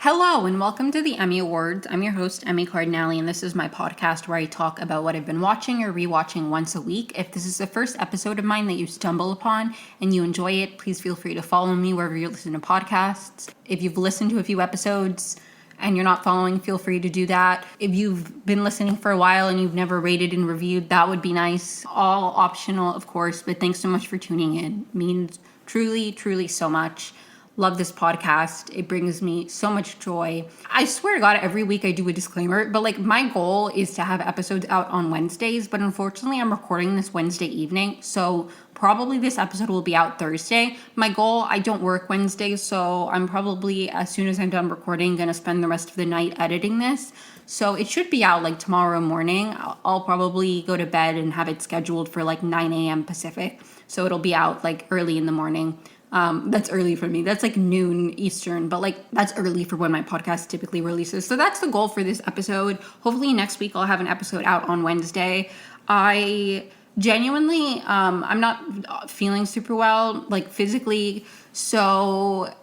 Hello and welcome to the Emmy Awards. I'm your host, Emmy Cardinale, and this is my podcast where I talk about what I've been watching or rewatching once a week. If this is the first episode of mine that you stumble upon and you enjoy it, please feel free to follow me wherever you listen to podcasts. If you've listened to a few episodes and you're not following, feel free to do that. If you've been listening for a while and you've never rated and reviewed, that would be nice. All optional, of course, but thanks so much for tuning in. It means truly so much. Love this podcast. It brings me so much joy. I swear to God, every week I do a disclaimer, but my goal is to have episodes out on Wednesdays, but unfortunately I'm recording this Wednesday evening, so probably this episode will be out Thursday. My goal, I don't work Wednesdays, so I'm probably, as soon as I'm done recording, gonna spend the rest of the night editing this. So it should be out tomorrow morning. I'll probably go to bed and have it scheduled for 9 a.m. Pacific. So it'll be out early in the morning. That's early for me. That's noon Eastern, but that's early for when my podcast typically releases. So that's the goal for this episode. Hopefully next week I'll have an episode out on Wednesday. I genuinely, I'm not feeling super well, physically. So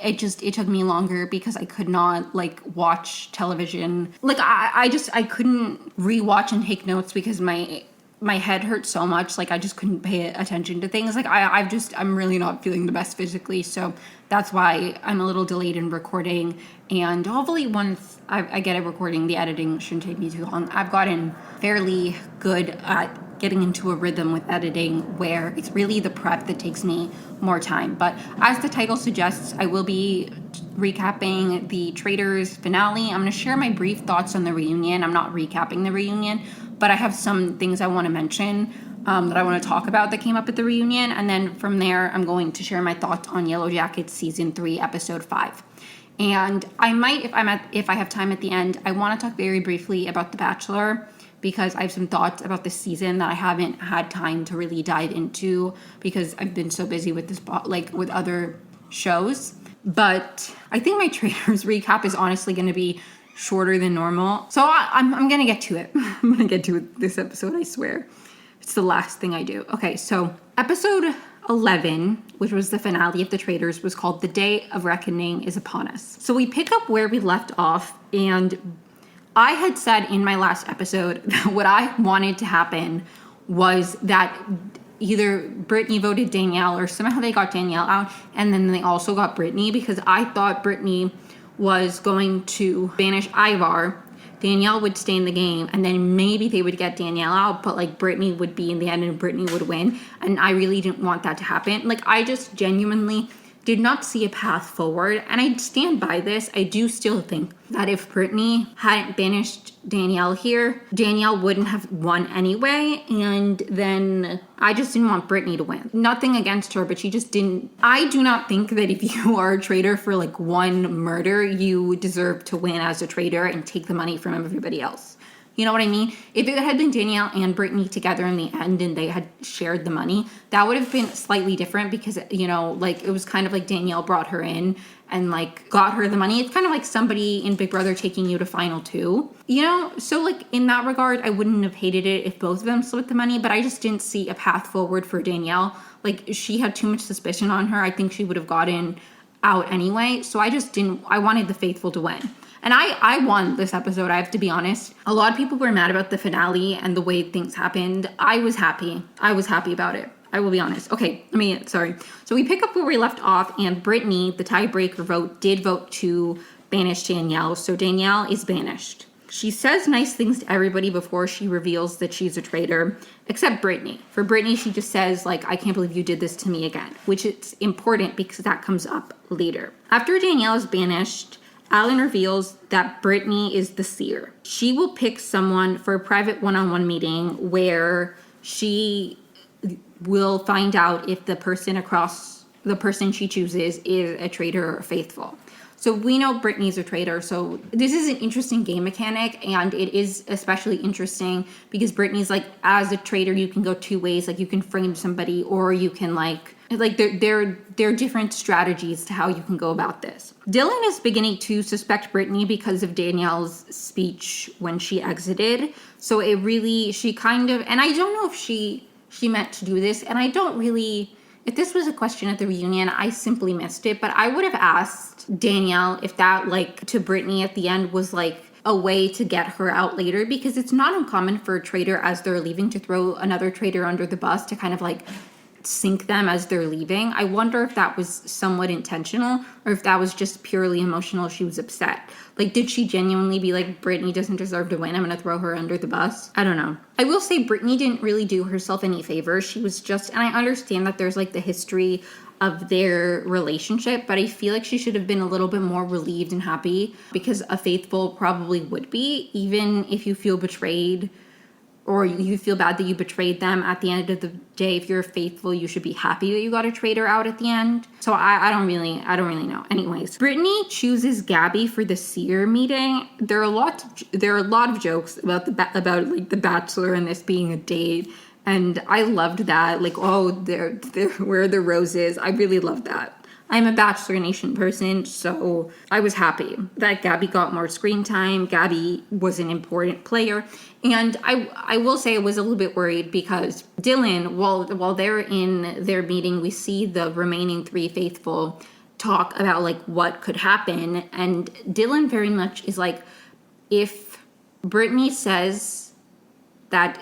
it took me longer because I could not watch television. I couldn't rewatch and take notes because my head hurt so much, I just couldn't pay attention to things. I'm really not feeling the best physically, so that's why I'm a little delayed in recording. And hopefully once I get it recording, the editing shouldn't take me too long. I've gotten fairly good at getting into a rhythm with editing where it's really the prep that takes me more time. But as the title suggests, I will be recapping the Traitors finale. I'm going to share my brief thoughts on the reunion. I'm not recapping the reunion, but I have some things I want to mention that I want to talk about that came up at the reunion. And then from there, I'm going to share my thoughts on Yellowjackets Season 3, Episode 5. And I might, if I have time at the end, I want to talk very briefly about The Bachelor, because I have some thoughts about this season that I haven't had time to really dive into because I've been so busy with with other shows. But I think my Traitors recap is honestly going to be shorter than normal. So I'm going to get to it. I'm going to get to it this episode, I swear. It's the last thing I do. Okay, so episode 11, which was the finale of the Traitors, was called The Day of Reckoning is Upon Us. So we pick up where we left off, and I had said in my last episode that what I wanted to happen was that either Brittany voted Danielle or somehow they got Danielle out, and then they also got Brittany, because I thought Brittany was going to banish Ivar, Danielle would stay in the game, and then maybe they would get Danielle out, but Brittany would be in the end and Brittany would win, and I really didn't want that to happen. I just genuinely did not see a path forward, and I stand by this. I do still think that if Brittany hadn't banished Danielle here, Danielle wouldn't have won anyway, and then I just didn't want Brittany to win. Nothing against her, but she just didn't. I do not think that if you are a traitor for one murder, you deserve to win as a traitor and take the money from everybody else. You know what I mean? If it had been Danielle and Brittany together in the end and they had shared the money, that would have been slightly different because, it was kind of Danielle brought her in and got her the money. It's kind of like somebody in Big Brother taking you to final two, So in that regard, I wouldn't have hated it if both of them split the money, but I just didn't see a path forward for Danielle. She had too much suspicion on her. I think she would have gotten out anyway. So I wanted the faithful to win. And I won this episode, I have to be honest. A lot of people were mad about the finale and the way things happened. I was happy. I was happy about it. I will be honest. Okay, sorry. So we pick up where we left off, and Brittany, the tiebreaker vote, did vote to banish Danielle. So Danielle is banished. She says nice things to everybody before she reveals that she's a traitor, except Brittany. For Brittany, she just says, I can't believe you did this to me again, which is important because that comes up later. After Danielle is banished, Alan reveals that Brittany is the seer. She will pick someone for a private one-on-one meeting where she will find out if the person she chooses is a traitor or faithful. So we know Brittany's a traitor, so this is an interesting game mechanic, and it is especially interesting because Brittany's as a traitor, you can go two ways. You can frame somebody, or you can there are different strategies to how you can go about this. Dylan is beginning to suspect Brittany because of Danielle's speech when she exited. So she kind of, and I don't know if she meant to do this, and I don't really, if this was a question at the reunion, I simply missed it, but I would have asked trust Danielle, if that, like, to Brittany at the end was like a way to get her out later, because it's not uncommon for a traitor as they're leaving to throw another traitor under the bus to kind of like sink them as they're leaving. I wonder if that was somewhat intentional or if that was just purely emotional. She was upset. Like, did she genuinely be like, Brittany doesn't deserve to win, I'm gonna throw her under the bus? I don't know. I will say Brittany didn't really do herself any favors. She was just, and I understand that there's like the history of their relationship, but I feel like she should have been a little bit more relieved and happy, because a faithful probably would be, even if you feel betrayed or you feel bad that you betrayed them. At the end of the day, if you're faithful, you should be happy that you got a traitor out at the end. So I don't really know. Anyways, Brittany chooses Gabby for the seer meeting. There are a lot of jokes about like the Bachelor and this being a date. And I loved that. Like, oh, there, where are the roses? I really loved that. I'm a Bachelor Nation person, so I was happy that Gabby got more screen time. Gabby was an important player. And I will say I was a little bit worried because Dylan, while they're in their meeting, we see the remaining three faithful talk about like what could happen. And Dylan very much is like, if Brittany says that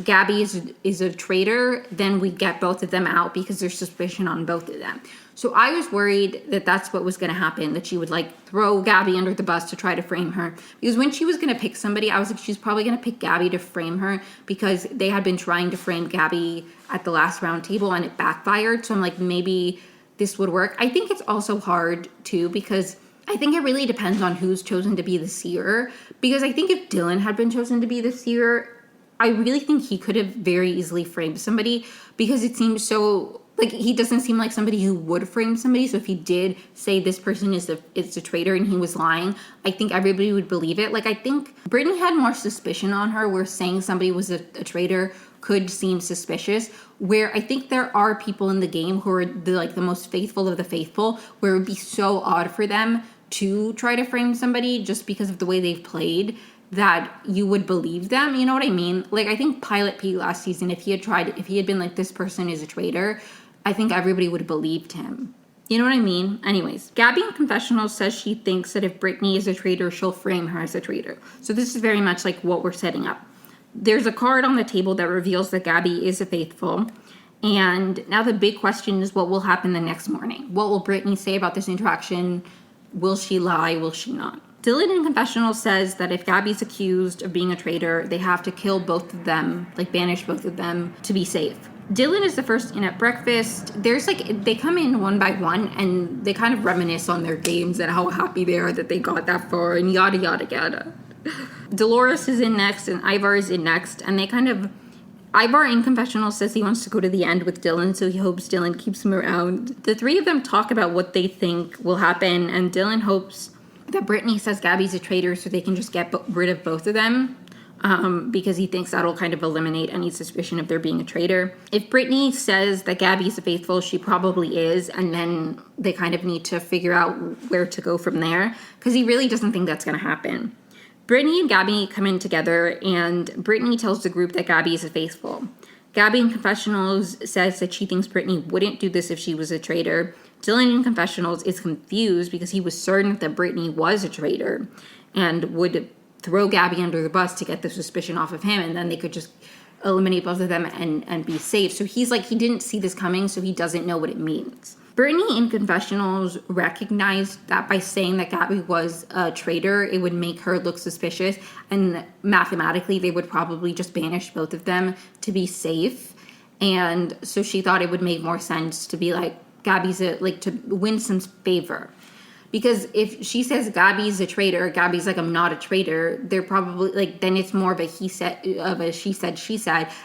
Gabby is a traitor, then we get both of them out because there's suspicion on both of them. So I was worried that that's what was going to happen, that she would like throw Gabby under the bus to try to frame her. Because when she was going to pick somebody, I was like, she's probably going to pick Gabby to frame her, because they had been trying to frame Gabby at the last round table and it backfired. So I'm like, maybe this would work. I think it's also hard too, because I think it really depends on who's chosen to be the seer. Because I think if Dylan had been chosen to be the seer, I really think he could have very easily framed somebody, because it seems so, like, he doesn't seem like somebody who would frame somebody. So if he did say this person is a traitor and he was lying, I think everybody would believe it. Like, I think Brittany had more suspicion on her, where saying somebody was a traitor could seem suspicious, where I think there are people in the game who are the most faithful of the faithful, where it would be so odd for them to try to frame somebody just because of the way they've played, that you would believe them. You know what I mean? Like, I think Pilot Pete last season, if he had been like, this person is a traitor, I think everybody would have believed him. You know what I mean? Anyways, Gabby in confessional says she thinks that if Brittany is a traitor, she'll frame her as a traitor. So this is very much like what we're setting up. There's a card on the table that reveals that Gabby is a faithful. And now the big question is, what will happen the next morning? What will Brittany say about this interaction? Will she lie? Will she not? Dylan in confessional says that if Gabby's accused of being a traitor, they have to kill both of them, like banish both of them to be safe. Dylan is the first in at breakfast. There's they come in one by one and they kind of reminisce on their games and how happy they are that they got that far and yada, yada, yada. Dolores is in next and Ivar is in next, and they kind of, Ivar in confessional says he wants to go to the end with Dylan, so he hopes Dylan keeps him around. The three of them talk about what they think will happen, and Dylan hopes that Brittany says Gabby's a traitor so they can just get rid of both of them, because he thinks that'll kind of eliminate any suspicion of there being a traitor. If Brittany says that Gabby's a faithful, she probably is, and then they kind of need to figure out where to go from there, because he really doesn't think that's going to happen. Brittany and Gabby come in together, and Brittany tells the group that Gabby is a faithful. Gabby in confessionals says that she thinks Brittany wouldn't do this if she was a traitor. Dylan in confessionals is confused because he was certain that Brittany was a traitor and would throw Gabby under the bus to get the suspicion off of him, and then they could just eliminate both of them and be safe. So he's like, he didn't see this coming, so he doesn't know what it means. Brittany in confessionals recognized that by saying that Gabby was a traitor, it would make her look suspicious, and mathematically they would probably just banish both of them to be safe. And so she thought it would make more sense to be like, Gabby's to win some favor. Because if she says Gabby's a traitor, Gabby's like, I'm not a traitor, they're probably then it's more of a she said,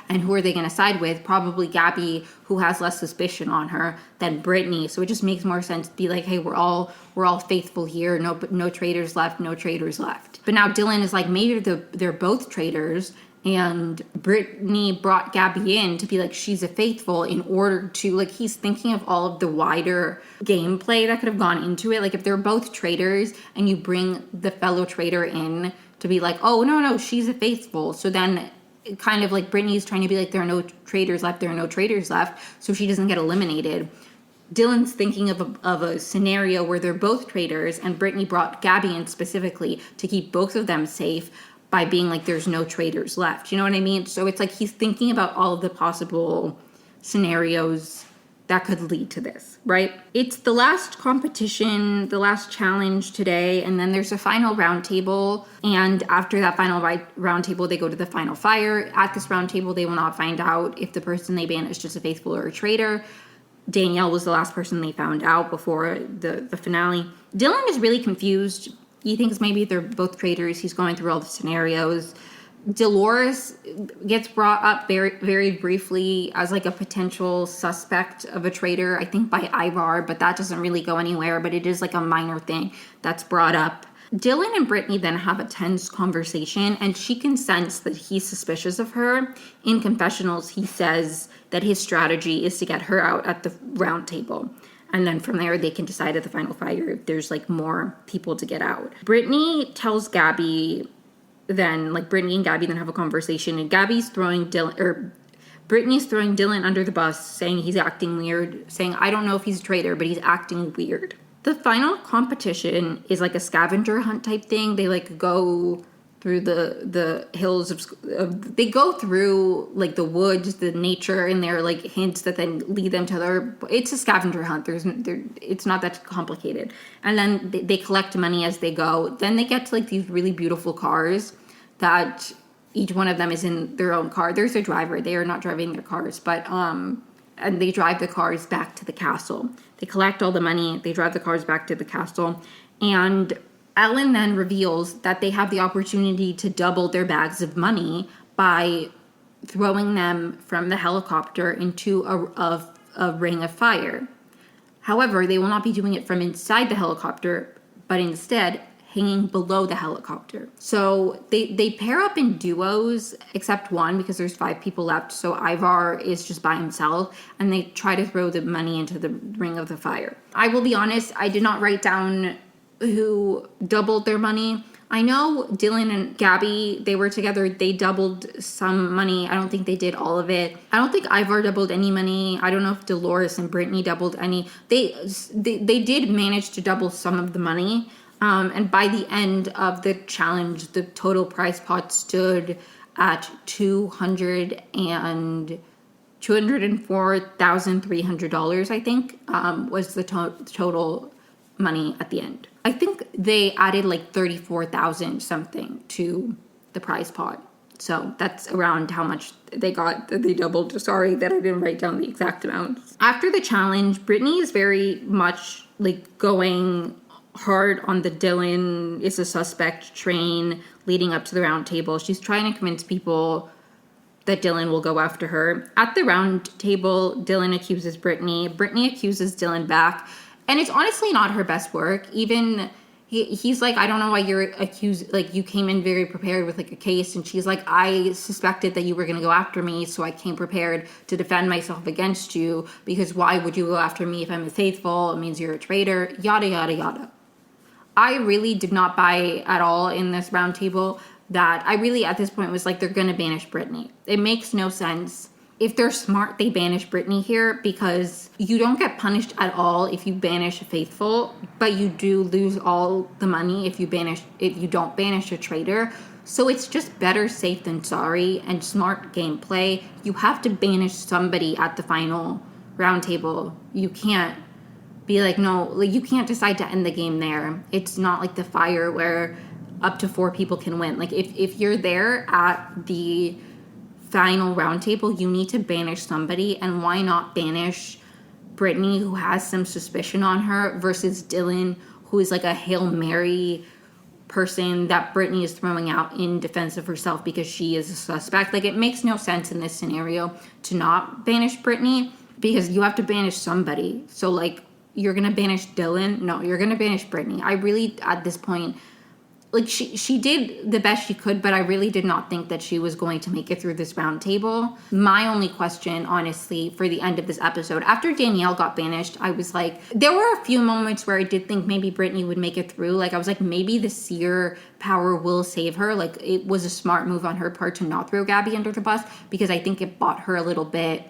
and who are they going to side with? Probably Gabby, who has less suspicion on her than Brittany. So it just makes more sense to be like, hey, we're all faithful here. No traitors left. No traitors left. But now Dylan is like, maybe they're both traitors. And Brittany brought Gabby in to be like, she's a faithful, in order to, he's thinking of all of the wider gameplay that could have gone into it. Like, if they're both traitors and you bring the fellow traitor in to be like, oh, no, she's a faithful. So then kind of like Brittany's trying to be like, there are no traitors left. So she doesn't get eliminated. Dylan's thinking of a scenario where they're both traitors, and Brittany brought Gabby in specifically to keep both of them safe by being like, there's no traitors left. You know what I mean? So it's like he's thinking about all of the possible scenarios that could lead to this, right? It's the last competition, the last challenge today, and then there's a final round table. And after that final round table, they go to the final fire. At this round table, they will not find out if the person they ban is just a faithful or a traitor. Danielle was the last person they found out before the finale. Dylan is really confused. He thinks maybe they're both traitors. He's going through all the scenarios. Dolores gets brought up very, very briefly as like a potential suspect of a traitor, I think by Ivar, but that doesn't really go anywhere, but it is like a minor thing that's brought up. Dylan and Brittany then have a tense conversation, and she can sense that he's suspicious of her. In confessionals, he says that his strategy is to get her out at the round table. And then from there, they can decide at the final fire if there's like more people to get out. Brittany tells Gabby then, like Brittany and Gabby then have a conversation, and Brittany's throwing Dylan under the bus, saying he's acting weird, saying, I don't know if he's a traitor, but he's acting weird. The final competition is like a scavenger hunt type thing. They like go through the hills they go through like the woods, the nature, and there are like hints that then lead them to it's a scavenger hunt. It's not that complicated. And then they collect money as they go. Then they get to like these really beautiful cars that each one of them is in their own car. There's a driver. They are not driving their cars, but and they drive the cars back to the castle. They collect all the money. They drive the cars back to the castle. And Ellen then reveals that they have the opportunity to double their bags of money by throwing them from the helicopter into a ring of fire. However, they will not be doing it from inside the helicopter, but instead hanging below the helicopter. So they pair up in duos, except one, because there's 5 people left. So Ivar is just by himself, and they try to throw the money into the ring of the fire. I will be honest, I did not write down who doubled their money. I know Dylan and Gabby, they were together. They doubled some money. I don't think they did all of it. I don't think Ivar doubled any money. I don't know if Dolores and Brittany doubled any. They did manage to double some of the money. And by the end of the challenge, the total prize pot stood at $204,300, I think, was the total money at the end. I think they added like 34,000 something to the prize pot. So that's around how much they got, that they doubled. Sorry that I didn't write down the exact amount. After the challenge, Brittany is very much like going hard on the Dylan is a suspect train leading up to the round table. She's trying to convince people that Dylan will go after her. At the round table, Dylan accuses Brittany. Brittany accuses Dylan back. And it's honestly not her best work. Even he's like, I don't know why you're accused. Like, you came in very prepared with like a case. And she's like, I suspected that you were going to go after me. So I came prepared to defend myself against you. Because why would you go after me if I'm faithful? It means you're a traitor. Yada, yada, yada. I really did not buy at all in this round table that I really at this point was like, they're going to banish Brittany. It makes no sense. If they're smart, they banish Brittany here, because you don't get punished at all if you banish a faithful, but you do lose all the money if you don't banish a traitor. So it's just better safe than sorry, and smart gameplay. You have to banish somebody at the final round table. You can't be like, no, like you can't decide to end the game there. It's not like the fire where up to 4 people can win. Like if you're there at the final round table, you need to banish somebody. And why not banish Brittany, who has some suspicion on her, versus Dylan, who is like a Hail Mary person that Brittany is throwing out in defense of herself because she is a suspect. Like, it makes no sense in this scenario to not banish Brittany, because you have to banish somebody. So like, you're gonna banish Dylan? No, you're gonna banish Brittany. I really, at this point, like, she did the best she could, but I really did not think that she was going to make it through this round table. My only question, honestly, for the end of this episode, after Danielle got banished, I was like, there were a few moments where I did think maybe Brittany would make it through. Like, I was like, maybe the seer power will save her. Like, it was a smart move on her part to not throw Gabby under the bus, because I think it bought her a little bit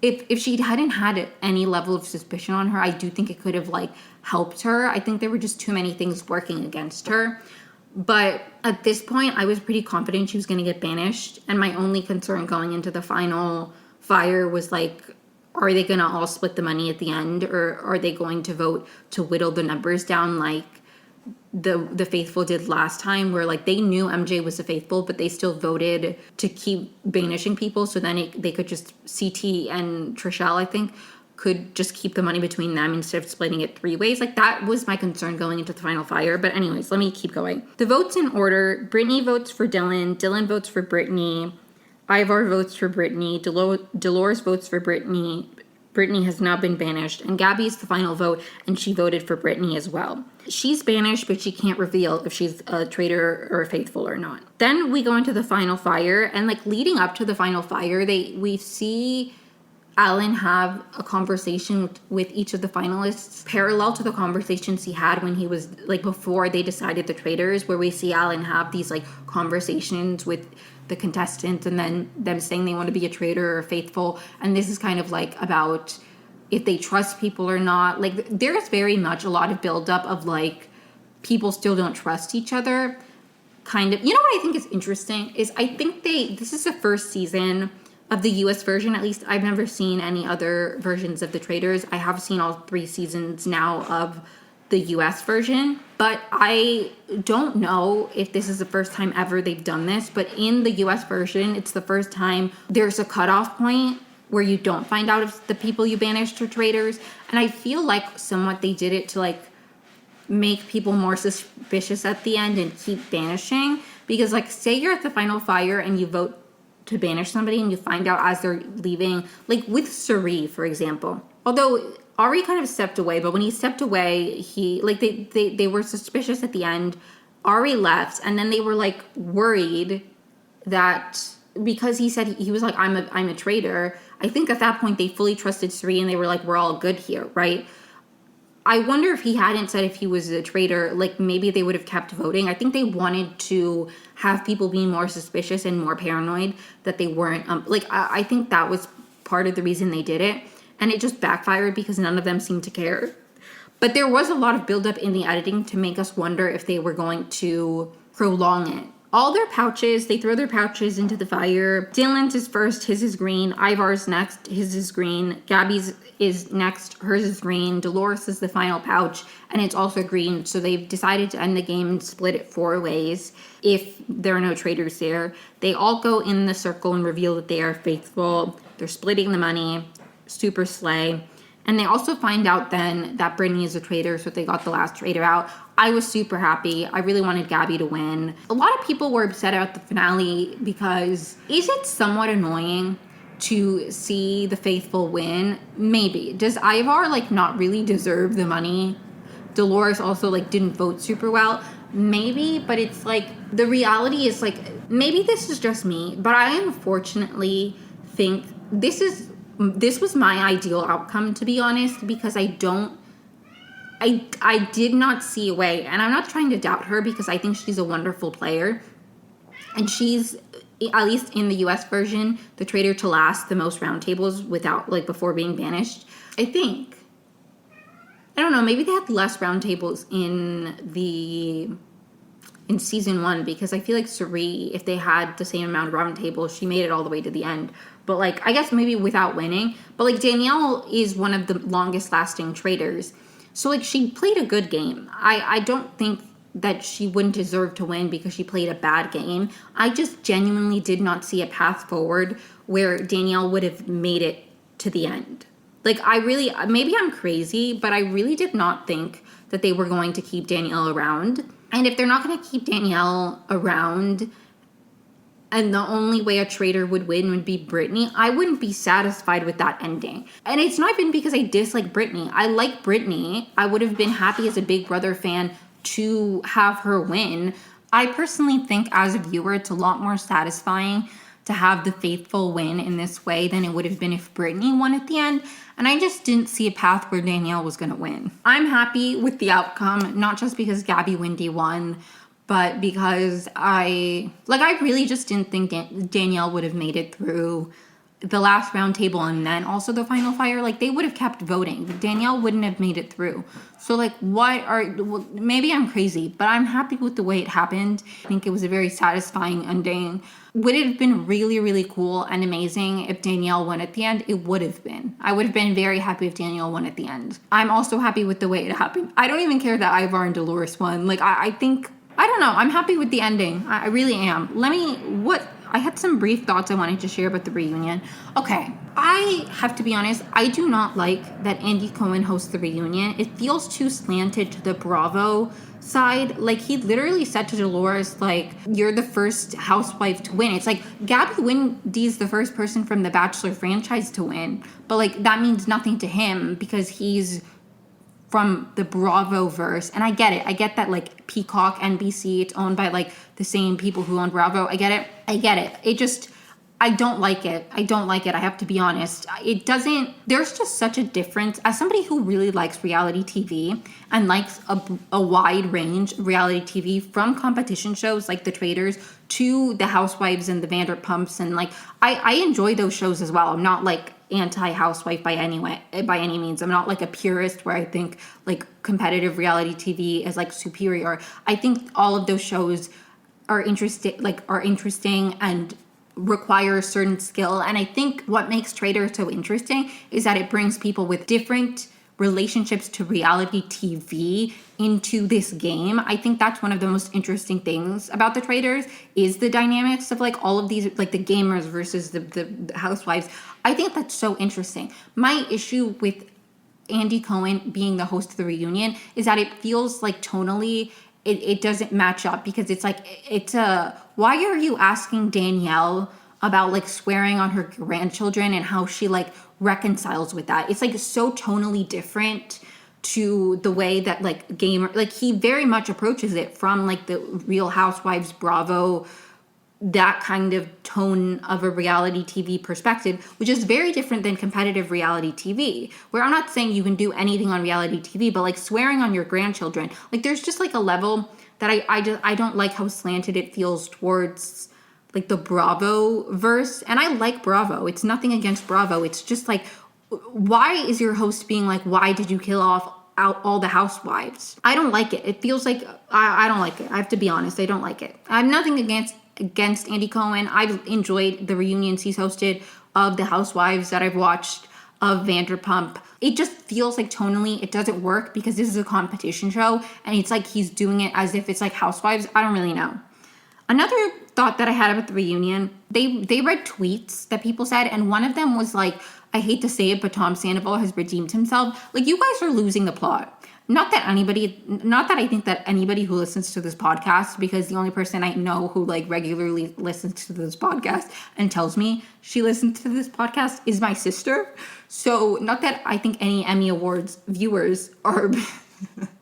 if she hadn't had any level of suspicion on her, I do think it could have like helped her. I think there were just too many things working against her. But at this point, I was pretty confident she was going to get banished. And my only concern going into the final fire was like, are they going to all split the money at the end, or are they going to vote to whittle the numbers down like the faithful did last time, where like they knew MJ was a faithful, but they still voted to keep banishing people, so then they could just, CT and Trishelle, I think, could just keep the money between them instead of splitting it 3 ways. Like, that was my concern going into the final fire. But anyways, let me keep going. The votes in order: Brittany votes for Dylan, Dylan votes for Brittany, Ivar votes for Brittany, Dolores votes for Brittany. Brittany has now been banished, and Gabby's the final vote, and she voted for Brittany as well. She's banished, but she can't reveal if she's a traitor or a faithful or not. Then we go into the final fire, and like leading up to the final fire, we see Alan have a conversation with each of the finalists, parallel to the conversations he had when he was like before they decided the traitors, where we see Alan have these like conversations with the contestants and then them saying they want to be a traitor or faithful. And this is kind of like about if they trust people or not. Like, there's very much a lot of buildup of like people still don't trust each other. Kind of, you know what I think is interesting is I think this is the first season of the US version. At least I've never seen any other versions of the Traitors. I have seen all 3 seasons now of the US version, but I don't know if this is the first time ever they've done this. But in the US version, it's the first time there's a cutoff point where you don't find out if the people you banished are traitors. And I feel like somewhat they did it to like make people more suspicious at the end and keep banishing. Because like, say you're at the final fire and you vote to banish somebody and you find out as they're leaving, like with Suri, for example. Although Ari kind of stepped away, but when he stepped away, they were suspicious at the end. Ari left, and then they were like worried that because he said he was like, I'm a traitor. I think at that point they fully trusted Suri and they were like, we're all good here, right? I wonder if he hadn't said if he was a traitor, like maybe they would have kept voting. I think they wanted to have people be more suspicious and more paranoid that they weren't. I think that was part of the reason they did it. And it just backfired because none of them seemed to care. But there was a lot of buildup in the editing to make us wonder if they were going to prolong it. All their pouches, they throw their pouches into the fire. Dylan's is first, his is green. Ivar's next, his is green. Gabby's is next, hers is green. Dolores is the final pouch, and it's also green. So they've decided to end the game and split it 4 ways if there are no traitors there. They all go in the circle and reveal that they are faithful. They're splitting the money. Super slay. And they also find out then that Brittany is a traitor, so they got the last traitor out. I was super happy. I really wanted Gabby to win. A lot of people were upset about the finale because is it somewhat annoying to see the faithful win? Maybe. Does Ivar like not really deserve the money? Dolores also like didn't vote super well. Maybe, but it's like the reality is like maybe this is just me, but I unfortunately think this was my ideal outcome, to be honest, because I did not see a way, and I'm not trying to doubt her because I think she's a wonderful player, and she's, at least in the US version, the traitor to last the most roundtables without, like, before being banished. I think. I don't know, maybe they had less roundtables in season 1, because I feel like Suri, if they had the same amount of roundtables, she made it all the way to the end. But, like, I guess maybe without winning. But, like, Danielle is one of the longest-lasting traitors. So, like, she played a good game. I don't think that she wouldn't deserve to win because she played a bad game. I just genuinely did not see a path forward where Danielle would have made it to the end. Like, maybe I'm crazy, but I really did not think that they were going to keep Danielle around. And if they're not going to keep Danielle around, and the only way a traitor would win would be Brittany, I wouldn't be satisfied with that ending. And it's not even because I dislike Brittany. I like Brittany. I would have been happy as a Big Brother fan to have her win. I personally think as a viewer, it's a lot more satisfying to have the faithful win in this way than it would have been if Brittany won at the end. And I just didn't see a path where Danielle was going to win. I'm happy with the outcome, not just because Gabby Windy won, but because I really just didn't think Danielle would have made it through the last round table and then also the final fire, like they would have kept voting. Danielle wouldn't have made it through. So like maybe I'm crazy, but I'm happy with the way it happened. I think it was a very satisfying ending. Would it have been really, really cool and amazing if Danielle won at the end? It would have been. I would have been very happy if Danielle won at the end. I'm also happy with the way it happened. I don't even care that Ivar and Dolores won. Like I think, I don't know. I'm happy with the ending. I really am. I had some brief thoughts I wanted to share about the reunion. Okay, I have to be honest, I do not like that Andy Cohen hosts the reunion. It feels too slanted to the Bravo side. Like, he literally said to Dolores, like, you're the first housewife to win. It's like, Gabby Windy's the first person from the Bachelor franchise to win. But, like, that means nothing to him because he's from the Bravo-verse. And I get it. I get that, like, Peacock, NBC, it's owned by, like, the same people who own Bravo. I get it. It just, I don't like it. I have to be honest. There's just such a difference. As somebody who really likes reality TV and likes a wide range of reality TV, from competition shows like The Traitors to The Housewives and The Vanderpumps, and like, I enjoy those shows as well. I'm not like anti-housewife by any means. I'm not like a purist where I think like competitive reality TV is like superior. I think all of those shows are interesting and require a certain skill. And I think what makes Traitors so interesting is that it brings people with different relationships to reality TV into this game. I think that's one of the most interesting things about the Traitors is the dynamics of like all of these, like the gamers versus the housewives. I think that's so interesting. My issue with Andy Cohen being the host of the reunion is that it feels like tonally it doesn't match up, because it's like, why are you asking Danielle about like swearing on her grandchildren and how she like reconciles with that? It's like so tonally different to the way that like he very much approaches it from like the Real Housewives, Bravo, that kind of tone of a reality TV perspective, which is very different than competitive reality TV, where I'm not saying you can do anything on reality TV, but like swearing on your grandchildren, like there's just like a level that I don't like how slanted it feels towards like the Bravo verse. And I like Bravo. It's nothing against Bravo. It's just like, why is your host being like, why did you kill off all the housewives? I don't like it. It feels like, I don't like it. I have to be honest. I don't like it. I have nothing against Andy Cohen. I've enjoyed the reunions he's hosted of the housewives that I've watched, of Vanderpump. It just feels like tonally it doesn't work because this is a competition show and it's like he's doing it as if it's like housewives. I don't really know. Another thought that I had about the reunion, they read tweets that people said, and one of them was like, I hate to say it, but Tom Sandoval has redeemed himself. Like, you guys are losing the plot. Not that I think that anybody who listens to this podcast, because the only person I know who like regularly listens to this podcast and tells me she listens to this podcast is my sister. So not that I think any Emmy Awards viewers are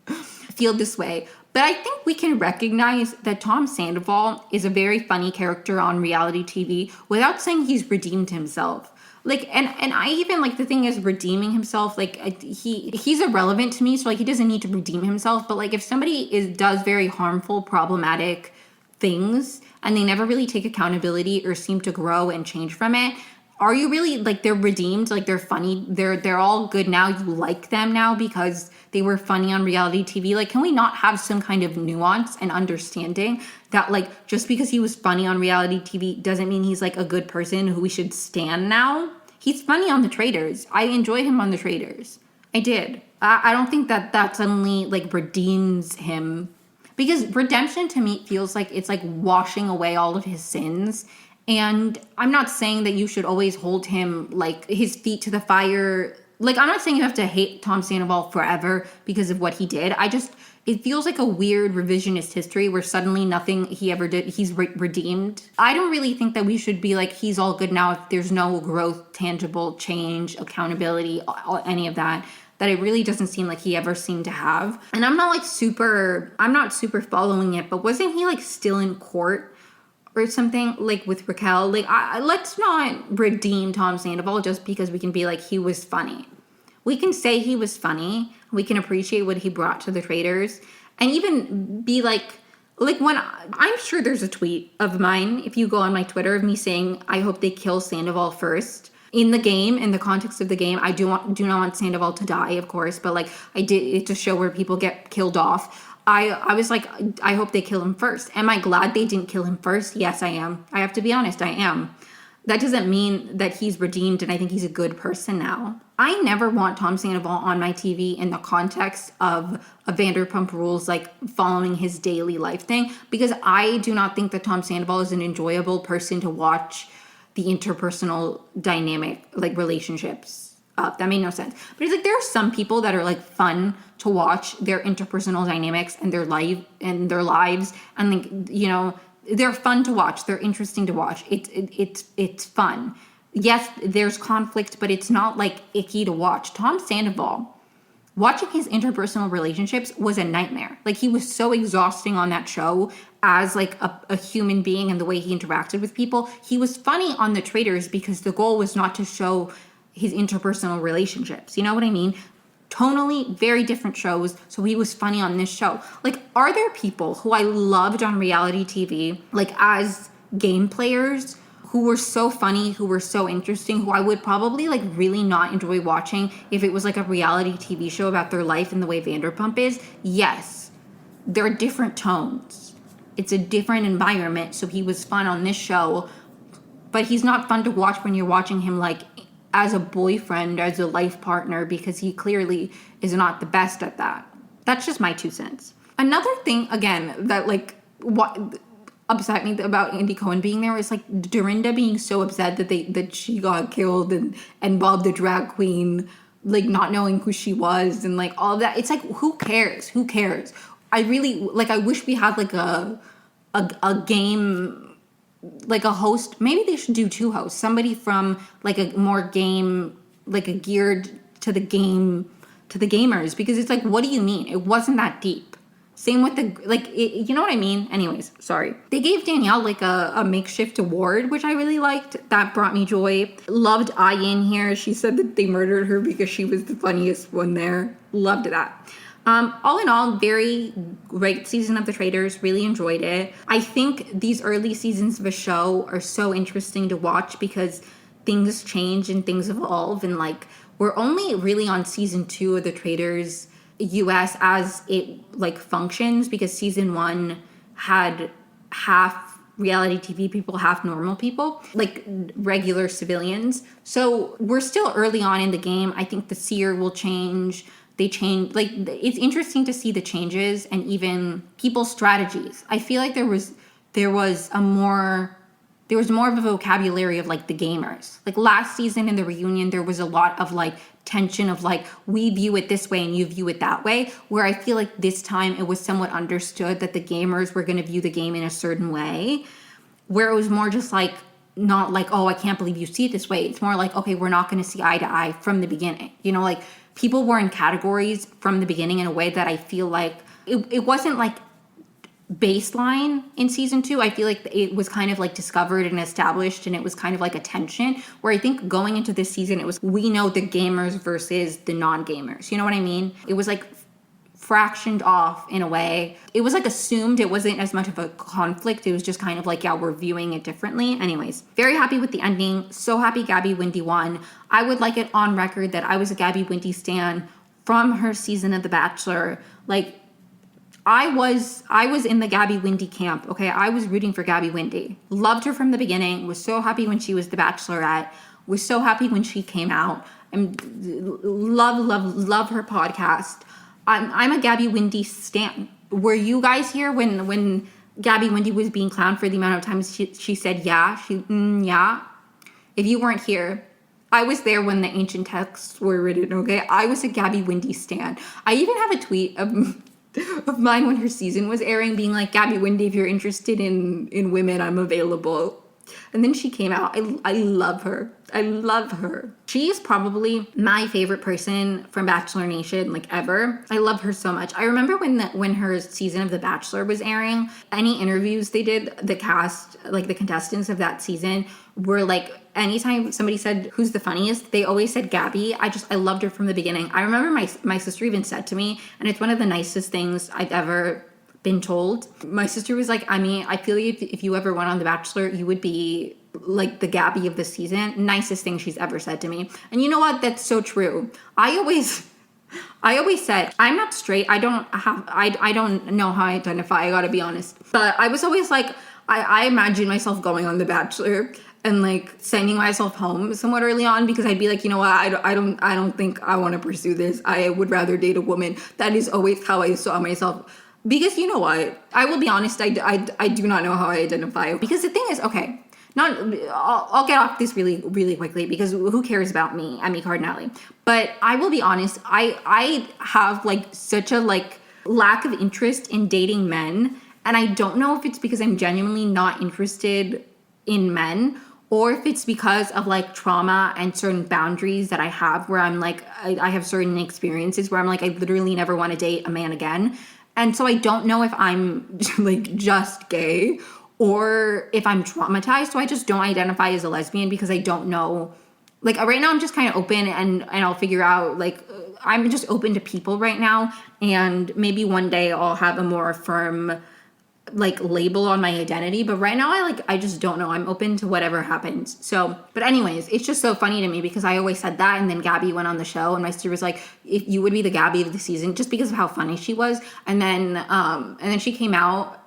feel this way, but I think we can recognize that Tom Sandoval is a very funny character on reality TV without saying he's redeemed himself. Like, and I even, like, the thing is redeeming himself, like, he's irrelevant to me, so, like, he doesn't need to redeem himself, but, like, if somebody does very harmful, problematic things, and they never really take accountability or seem to grow and change from it, are you really, like, they're redeemed, like, they're funny, they're all good now, you like them now because they were funny on reality TV? Like, can we not have some kind of nuance and understanding that, like, just because he was funny on reality TV doesn't mean he's, like, a good person who we should stan now? He's funny on The Traitors. I enjoyed him on The Traitors. I did. I don't think that suddenly, like, redeems him. Because redemption to me feels like it's, like, washing away all of his sins. And I'm not saying that you should always hold him, like, his feet to the fire. Like, I'm not saying you have to hate Tom Sandoval forever because of what he did. It feels like a weird revisionist history where suddenly nothing he ever did, he's redeemed. I don't really think that we should be like, he's all good now if there's no growth, tangible change, accountability, any of that it really doesn't seem like he ever seemed to have. And I'm not super following it, but wasn't he like still in court or something, like with Raquel? Like, let's not redeem Tom Sandoval just because we can be like, he was funny. We can say he was funny. We can appreciate what he brought to the Traitors, and even be like, Like, I'm sure there's a tweet of mine, if you go on my Twitter, of me saying, I hope they kill Sandoval first. In the game, in the context of the game, I do not want Sandoval to die, of course, but like, it's a show where people get killed off. I was like, I hope they kill him first. Am I glad they didn't kill him first? Yes, I am. I have to be honest, I am. That doesn't mean that he's redeemed and I think he's a good person now. I never want Tom Sandoval on my TV in the context of a Vanderpump Rules, like following his daily life thing, because I do not think that Tom Sandoval is an enjoyable person to watch the interpersonal dynamic, like relationships up. That made no sense. But it's like, there are some people that are like fun to watch their interpersonal dynamics and their lives, and like, you know, they're fun to watch. They're interesting to watch. It's fun. Yes, there's conflict, but it's not like icky to watch. Tom Sandoval, watching his interpersonal relationships was a nightmare. Like, he was so exhausting on that show as like a human being and the way he interacted with people. He was funny on the Traitors because the goal was not to show his interpersonal relationships. You know what I mean? Tonally, very different shows, so he was funny on this show. Like, are there people who I loved on reality TV, like as game players, who were so funny, who were so interesting, who I would probably like really not enjoy watching if it was like a reality TV show about their life and the way Vanderpump is? Yes. There are different tones. It's a different environment, so he was fun on this show, but he's not fun to watch when you're watching him like as a boyfriend, as a life partner, because he clearly is not the best at that. That's just my 2 cents. Another thing, again, that like what upset me about Andy Cohen being there is like Dorinda being so upset that she got killed, and Bob the drag queen like not knowing who she was and like all of that. It's like, who cares? Who cares? I really like, I wish we had like a game, like a host. Maybe they should do 2 hosts. Somebody from like a more game, like a geared to the game, to the gamers, because it's like, what do you mean? It wasn't that deep. Same with the, like, you know what I mean? Anyways, sorry. They gave Danielle like a makeshift award, which I really liked. That brought me joy. Loved Ayin here. She said that they murdered her because she was the funniest one there. Loved that. All in all, very great season of The Traitors. Really enjoyed it. I think these early seasons of a show are so interesting to watch because things change and things evolve. And like, we're only really on season 2 of The Traitors US as it like functions, because season 1 had half reality TV people, half normal people, like regular civilians. So we're still early on in the game. I think the seer will change. They change, like, it's interesting to see the changes and even people's strategies. I feel like there was more of a vocabulary of like the gamers. Like last season in the reunion, there was a lot of like tension of like, we view it this way and you view it that way, where I feel like this time it was somewhat understood that the gamers were going to view the game in a certain way, where it was more just like, not like, oh, I can't believe you see it this way. It's more like, okay, we're not going to see eye to eye from the beginning. You know, like people were in categories from the beginning in a way that I feel like it wasn't like baseline in season 2. I feel like it was kind of like discovered and established, and it was kind of like a tension where I think going into this season, it was, we know the gamers versus the non-gamers. You know what I mean? It was like fractioned off in a way. It was like assumed. It wasn't as much of a conflict. It was just kind of like, yeah, we're viewing it differently. Anyways, very happy with the ending. So happy Gabby Windey won. I would like it on record that I was a Gabby Windey stan from her season of The Bachelor. Like, I was in the Gabby Windey camp, okay? I was rooting for Gabby Windey. Loved her from the beginning. Was so happy when she was the Bachelorette. Was so happy when she came out. Love her podcast. I'm a Gabby Windey stan. Were you guys here when Gabby Windey was being clowned for the amount of times she said yeah? Yeah. If you weren't here, I was there when the ancient texts were written, okay? I was a Gabby Windey stan. I even have a tweet of mine when her season was airing being like, Gabby Windey, if you're interested in women, I'm available. And then she came out. I love her. I love her. She is probably my favorite person from Bachelor Nation, like ever. I love her so much. I remember when her season of The Bachelor was airing, any interviews they did, the cast, like the contestants of that season were like, anytime somebody said who's the funniest, they always said Gabby. I loved her from the beginning. I remember my sister even said to me, and it's one of the nicest things I've ever been told. My sister was like, I mean, I feel like if you ever went on The Bachelor, you would be like the Gabby of the season. Nicest thing she's ever said to me. And you know what? That's so true. I always said, I'm not straight. I don't know how I identify. I gotta be honest. But I was always like, I imagine myself going on The Bachelor and like sending myself home somewhat early on, because I'd be like, you know what, I don't think I want to pursue this. I would rather date a woman. That is always how I saw myself. Because you know what, I will be honest, I do not know how I identify. Because the thing is, okay, I'll get off this really, really quickly, because who cares about me, Emmy Cardinale. But I will be honest, I have like such a like lack of interest in dating men. And I don't know if it's because I'm genuinely not interested in men, or if it's because of like trauma and certain boundaries that I have, where I'm like, I have certain experiences where I'm like, I literally never want to date a man again. And so I don't know if I'm like just gay or if I'm traumatized. So I just don't identify as a lesbian, because I don't know. Like right now I'm just kind of open, and I'll figure out, like, I'm just open to people right now. And maybe one day I'll have a more firm like label on my identity, but right now I just don't know. I'm open to whatever happens. So, but anyways, it's just so funny to me, because I always said that, and then Gabby went on the show, and my sister was like, if you would be the Gabby of the season, just because of how funny she was. And then she came out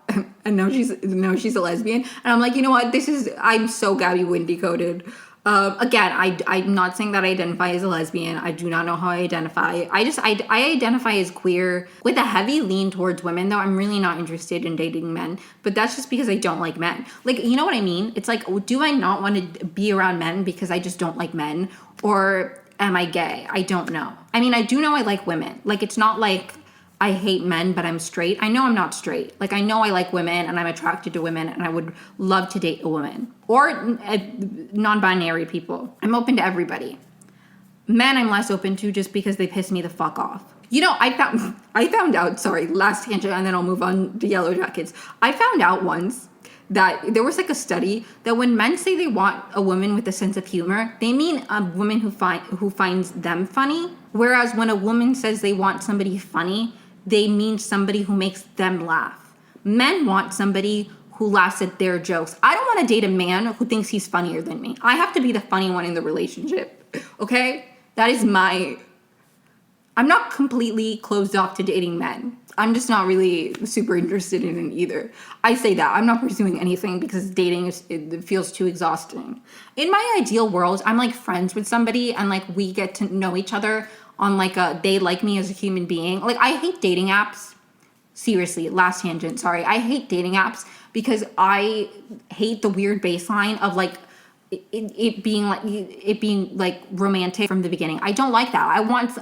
and now she's a lesbian, and I'm like, you know what, I'm so Gabby Windy coded. Again, I'm not saying that I identify as a lesbian. I do not know how I identify. I identify as queer with a heavy lean towards women, though I'm really not interested in dating men. But that's just because I don't like men. Like, you know what I mean? It's like, do I not want to be around men because I just don't like men? Or am I gay? I don't know. I mean, I do know I like women. Like, it's not like I hate men, but I'm straight. I know I'm not straight. Like, I know I like women, and I'm attracted to women, and I would love to date a woman. Or non-binary people. I'm open to everybody. Men I'm less open to, just because they piss me the fuck off. You know, I found out, sorry, last tangent, and then I'll move on to Yellowjackets. I found out once that there was like a study that when men say they want a woman with a sense of humor, they mean a woman who finds them funny. Whereas when a woman says they want somebody funny, they mean somebody who makes them laugh. Men want somebody who laughs at their jokes. I don't want to date a man who thinks he's funnier than me. I have to be the funny one in the relationship, okay? That is I'm not completely closed off to dating men. I'm just not really super interested in it either. I say that. I'm not pursuing anything because dating it feels too exhausting. In my ideal world, I'm like friends with somebody, and like we get to know each other on like they like me as a human being. Like, I hate dating apps. Seriously, last tangent, sorry. I hate dating apps because I hate the weird baseline of like it being like romantic from the beginning. I don't like that. I want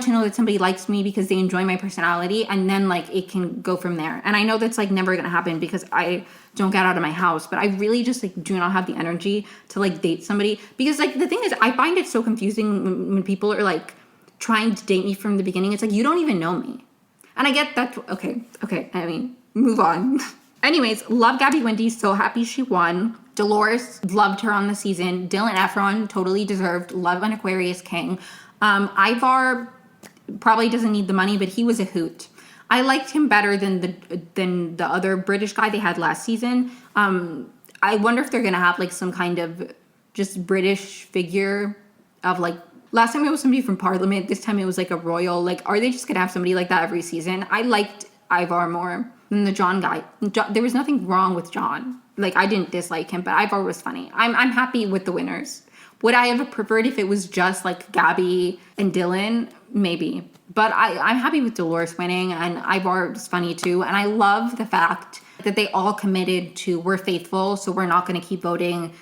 to know that somebody likes me because they enjoy my personality, and then like it can go from there. And I know that's like never gonna happen because I don't get out of my house, but I really just like do not have the energy to like date somebody, because like the thing is, I find it so confusing when people are like trying to date me from the beginning. It's like, you don't even know me. And I get that. Okay. I mean, move on. Anyways, love Gabby Windy. So happy she won. Dolores, loved her on the season. Dylan Efron, totally deserved. Love an Aquarius king. Ivar probably doesn't need the money, but he was a hoot. I liked him better than the other British guy they had last season. I wonder if they're gonna have like some kind of just British figure of like, last time it was somebody from Parliament. This time it was like a royal. Like, are they just gonna have somebody like that every season? I liked Ivar more than the John guy. There was nothing wrong with John. Like, I didn't dislike him, but Ivar was funny. I'm happy with the winners. Would I have preferred if it was just like Gabby and Dylan? Maybe. But I'm happy with Dolores winning, and Ivar was funny too. And I love the fact that they all committed to, we're faithful, so we're not going to keep voting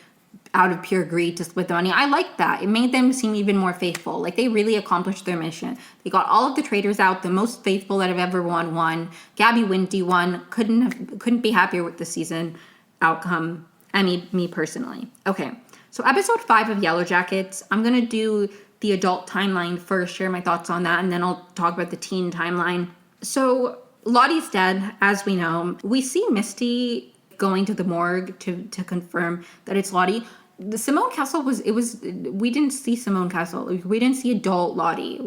out of pure greed to split the money. I like that. It made them seem even more faithful. Like, they really accomplished their mission. They got all of the traitors out. The most faithful that have ever won. Gabby Windy won. Couldn't be happier with the season outcome. I mean, me personally. Okay. So episode 5 of Yellowjackets, I'm going to do the adult timeline first, share my thoughts on that, and then I'll talk about the teen timeline. So Lottie's dead, as we know. We see Misty going to the morgue to confirm that it's Lottie. the Simone Castle we didn't see Simone Castle. We didn't see adult Lottie.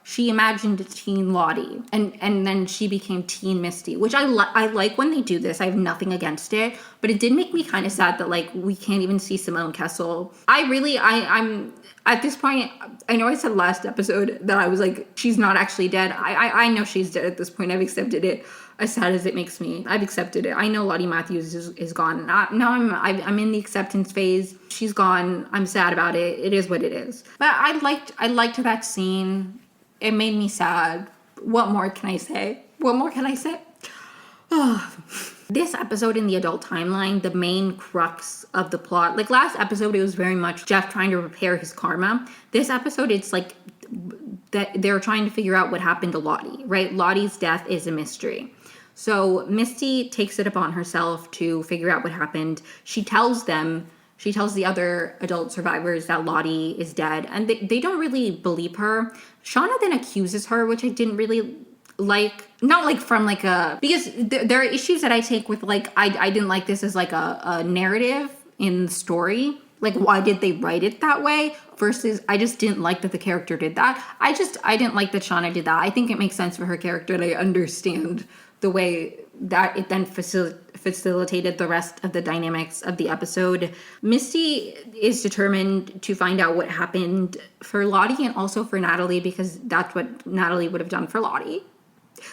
She imagined teen Lottie, and then she became teen Misty, which I like when they do this. I have nothing against it, but it did make me kind of sad that like we can't even see Simone Castle. I'm at this point, I know I said last episode that I was like, she's not actually dead. I know she's dead at this point. I've accepted it. As sad as it makes me, I've accepted it. I know Lottie Matthews is gone. Now I'm in the acceptance phase. She's gone. I'm sad about it. It is what it is. But I liked that scene. It made me sad. What more can I say? This episode in the adult timeline, the main crux of the plot, like last episode, it was very much Jeff trying to repair his karma. This episode, it's like that they're trying to figure out what happened to Lottie, right? Lottie's death is a mystery. So Misty takes it upon herself to figure out what happened. She tells the other adult survivors that Lottie is dead, and they don't really believe her. Shauna then accuses her, which I didn't really like. Not like from like because there are issues that I take with like, I didn't like this as like a narrative in the story. Like, why did they write it that way? Versus, I just didn't like that the character did that. I didn't like that Shauna did that. I think it makes sense for her character, and I understand the way that it then facilitated the rest of the dynamics of the episode. Misty is determined to find out what happened for Lottie and also for Natalie, because that's what Natalie would have done for Lottie.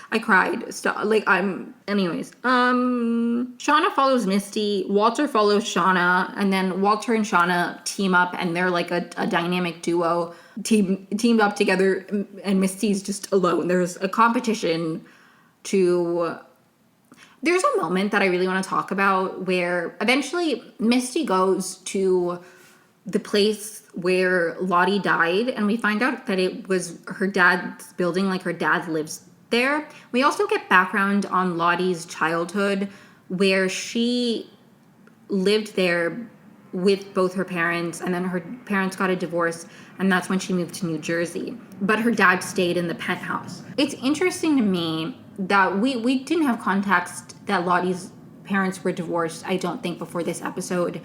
I cried. Anyways. Shauna follows Misty. Walter follows Shauna. And then Walter and Shauna team up, and they're like a dynamic duo teamed up together, and Misty's just alone. There's a competition there's a moment that I really want to talk about where eventually Misty goes to the place where Lottie died, and we find out that it was her dad's building, like her dad lives there. We also get background on Lottie's childhood, where she lived there with both her parents, and then her parents got a divorce, and that's when she moved to New Jersey. But her dad stayed in the penthouse. It's interesting to me that we didn't have context that Lottie's parents were divorced, I don't think, before this episode.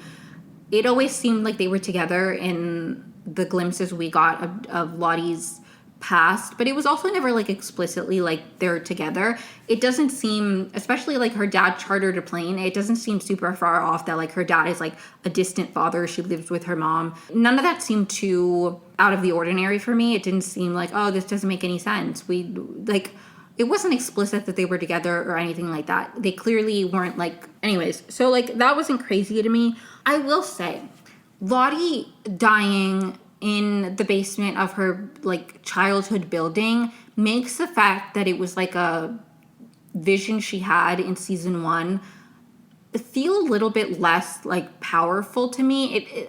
It always seemed like they were together in the glimpses we got of Lottie's past, but it was also never like explicitly like they're together. It doesn't seem, especially like her dad chartered a plane, it doesn't seem super far off that like her dad is like a distant father. She lives with her mom. None of that seemed too out of the ordinary for me. It didn't seem like, oh, this doesn't make any sense. It wasn't explicit that they were together or anything like that. They clearly weren't like, anyways. So like that wasn't crazy to me. I will say, Lottie dying in the basement of her like childhood building makes the fact that it was like a vision she had in season 1 feel a little bit less like powerful to me. It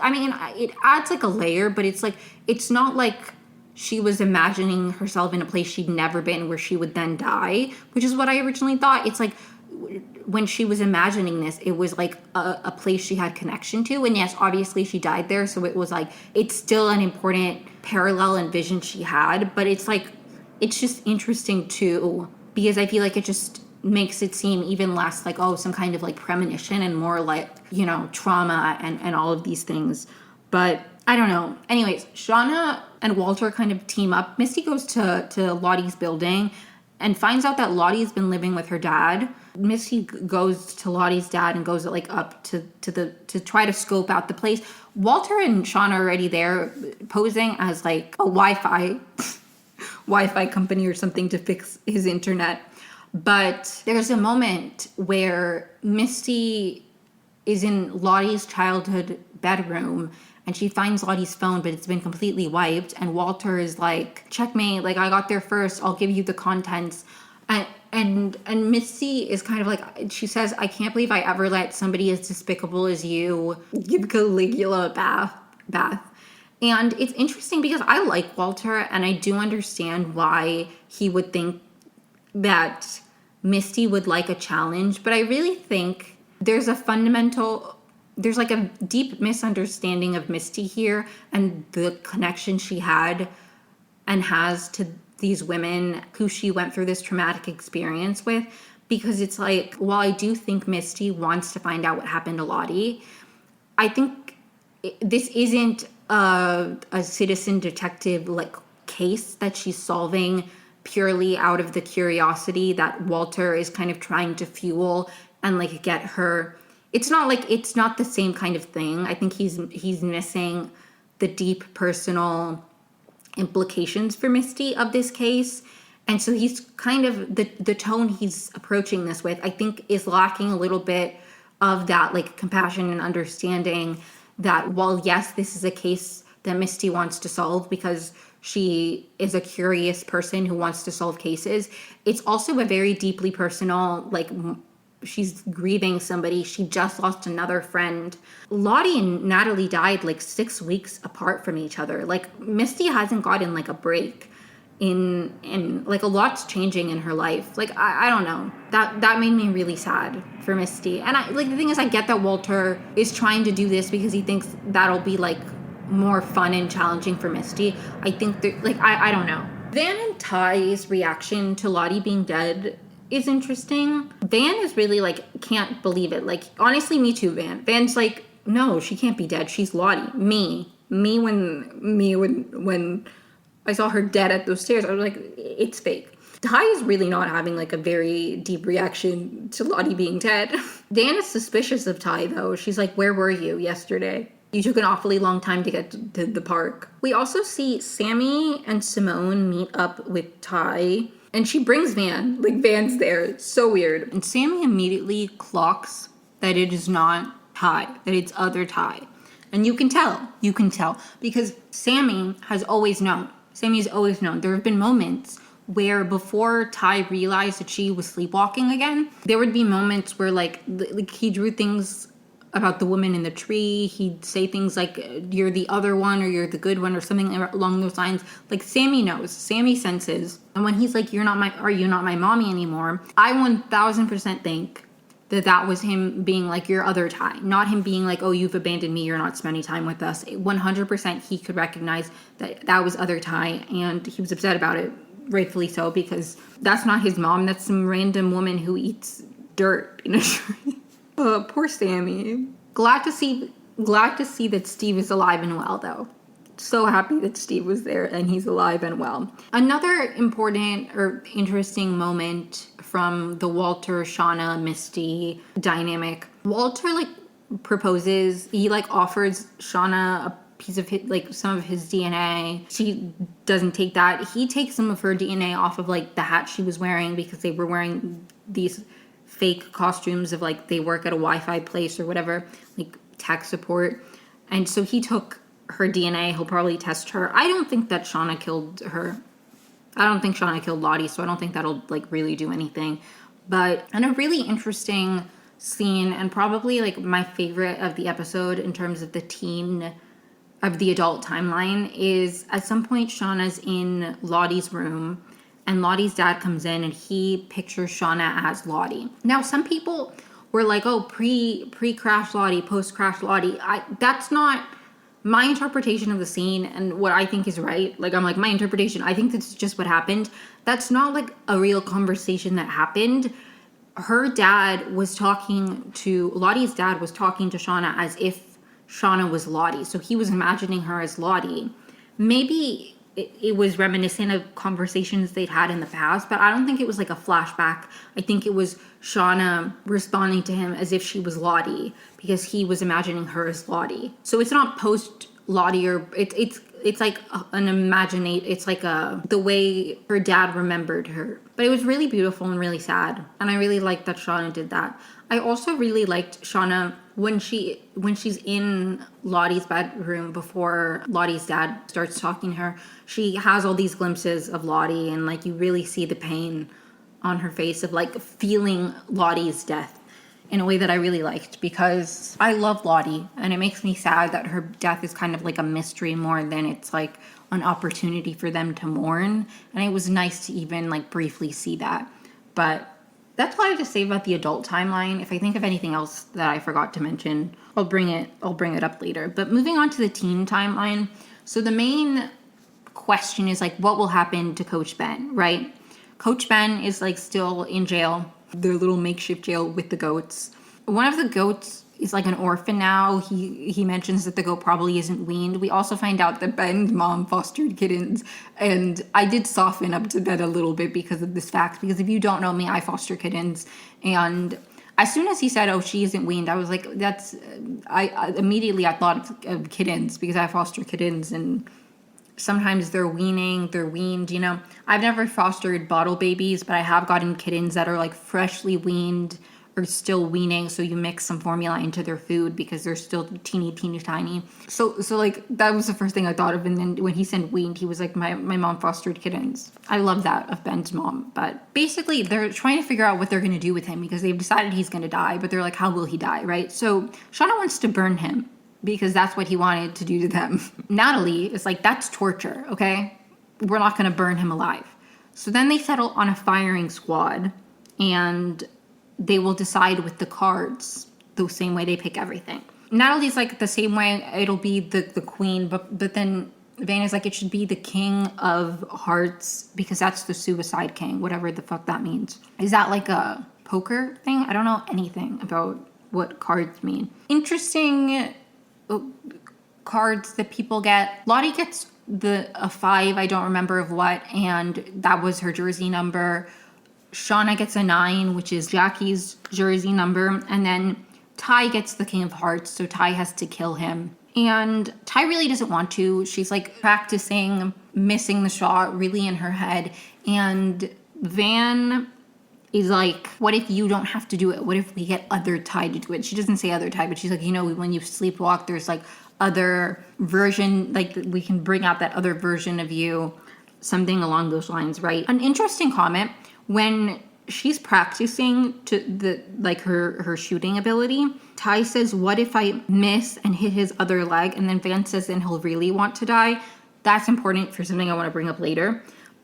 adds like a layer, but it's like, it's not like she was imagining herself in a place she'd never been where she would then die, which is what I originally thought. It's like when she was imagining this, it was like a place she had connection to. And yes, obviously she died there. So it was like, it's still an important parallel and vision she had. But it's like, it's just interesting too, because I feel like it just makes it seem even less like, oh, some kind of like premonition, and more like, you know, trauma and all of these things. But I don't know. Anyways, Shauna and Walter kind of team up. Misty goes to Lottie's building and finds out that Lottie's been living with her dad. Misty goes to Lottie's dad and goes like up to try to scope out the place. Walter and Shauna are already there, posing as like a Wi-Fi company or something to fix his internet. But there's a moment where Misty is in Lottie's childhood bedroom, and she finds Lottie's phone, but it's been completely wiped. And Walter is like, checkmate, like I got there first, I'll give you the contents. And Misty is kind of like, she says, I can't believe I ever let somebody as despicable as you give Caligula a bath. And it's interesting because I like Walter, and I do understand why he would think that Misty would like a challenge. But I really think there's like a deep misunderstanding of Misty here and the connection she had and has to these women who she went through this traumatic experience with. Because it's like, while I do think Misty wants to find out what happened to Lottie, I think this isn't a citizen detective like case that she's solving purely out of the curiosity that Walter is kind of trying to fuel and like get her. It's not the same kind of thing. I think he's missing the deep personal implications for Misty of this case. And so he's kind of the tone he's approaching this with, I think, is lacking a little bit of that like compassion and understanding that while yes, this is a case that Misty wants to solve because she is a curious person who wants to solve cases, it's also a very deeply personal, like, she's grieving somebody. She just lost another friend. Lottie and Natalie died like 6 weeks apart from each other. Like, Misty hasn't gotten like a break in like a lot's changing in her life. Like, I don't know. That made me really sad for Misty. And I like, the thing is, I get that Walter is trying to do this because he thinks that'll be like more fun and challenging for Misty. I think that, like, I don't know. Van and Ty's reaction to Lottie being dead is interesting. Van is really like, can't believe it. Like, honestly, me too, Van. Van's like, no, she can't be dead. She's Lottie. Me when I saw her dead at those stairs, I was like, it's fake. Ty is really not having like a very deep reaction to Lottie being dead. Dan is suspicious of Ty though. She's like, where were you yesterday? You took an awfully long time to get to the park. We also see Sammy and Simone meet up with Ty, and she brings Van. Like, Van's there. It's so weird. And Sammy immediately clocks that it is not Ty, that it's other Ty. And you can tell, because Sammy's always known. There have been moments where before Ty realized that she was sleepwalking again, there would be moments where like he drew things about the woman in the tree. He'd say things like, you're the other one, or you're the good one, or something along those lines. Like, Sammy knows. Sammy senses. And when he's like, are you not my mommy anymore? I 1000% think that was him being like, your other Ty. Not him being like, oh, you've abandoned me, you're not spending time with us. 100% he could recognize that was other Ty, and he was upset about it, rightfully so, because that's not his mom. That's some random woman who eats dirt in a tree. Poor Sammy. Glad to see that Steve is alive and well, though. So happy that Steve was there and he's alive and well. Another important or interesting moment from the Walter, Shauna, Misty dynamic. Walter like proposes. He like offers Shauna a piece of some of his DNA. She doesn't take that. He takes some of her DNA off of like the hat she was wearing, because they were wearing these fake costumes of like they work at a Wi-Fi place or whatever, like tech support. And so he took her DNA. He'll probably test her. I don't think that Shauna killed her. I don't think Shauna killed Lottie, so I don't think that'll like really do anything. But, and a really interesting scene, and probably like my favorite of the episode in terms of the adult timeline, is at some point Shauna's in Lottie's room, and Lottie's dad comes in and he pictures Shauna as Lottie. Now, some people were like, oh, pre-crash Lottie, post-crash Lottie. That's not my interpretation of the scene and what I think is right. Like, I'm like, my interpretation, I think that's just what happened. That's not like a real conversation that happened. Lottie's dad was talking to Shauna as if Shauna was Lottie. So he was imagining her as Lottie. Maybe it was reminiscent of conversations they'd had in the past, but I don't think it was like a flashback. I think it was Shauna responding to him as if she was Lottie, because he was imagining her as Lottie. So it's not post Lottie, or it's like it's like the way her dad remembered her. But it was really beautiful and really sad, and I really liked that Shauna did that. I also really liked Shauna when she's in Lottie's bedroom before Lottie's dad starts talking to her. She has all these glimpses of Lottie, and like you really see the pain on her face of like feeling Lottie's death in a way that I really liked, because I love Lottie, and it makes me sad that her death is kind of like a mystery more than it's like an opportunity for them to mourn. And it was nice to even like briefly see that. But that's all I have to say about the adult timeline. If I think of anything else that I forgot to mention, I'll bring it up later. But moving on to the teen timeline. So the main question is like, what will happen to Coach Ben, right? Coach Ben is like still in jail, their little makeshift jail with the goats. One of the goats he's like an orphan now. He mentions that the goat probably isn't weaned. We also find out that Ben's mom fostered kittens, and I did soften up to Ben a little bit because of this fact, because if you don't know me, I foster kittens, and as soon as he said, oh, she isn't weaned, I was like, I immediately I thought of kittens, because I foster kittens, and sometimes they're weaned, you know. I've never fostered bottle babies, but I have gotten kittens that are like freshly weaned or still weaning, so you mix some formula into their food because they're still teeny tiny. So like that was the first thing I thought of. And then when he said weaned, he was like, my mom fostered kittens. I love that of Ben's mom. But basically they're trying to figure out what they're going to do with him, because they've decided he's going to die, but they're like, how will he die, right? So Shauna wants to burn him because that's what he wanted to do to them. Natalie is like, that's torture, okay? We're not going to burn him alive. So then they settle on a firing squad, and they will decide with the cards the same way they pick everything. Natalie's like, the same way it'll be the queen, but then Van is like, it should be the king of hearts, because that's the suicide king, whatever the fuck that means. Is that like a poker thing? I don't know anything about what cards mean. Interesting cards that people get. Lottie gets a 5, I don't remember of what, and that was her jersey number. Shauna gets a 9, which is Jackie's jersey number. And then Ty gets the King of Hearts, so Ty has to kill him. And Ty really doesn't want to. She's like practicing missing the shot really in her head. And Van is like, what if you don't have to do it? What if we get other Ty to do it? She doesn't say other Ty, but she's like, you know, when you sleepwalk, there's like other version, like we can bring out that other version of you. Something along those lines, right? An interesting comment. When she's practicing to her shooting ability, Ty says, what if I miss and hit his other leg? And then Van says, then he'll really want to die. That's important for something I want to bring up later.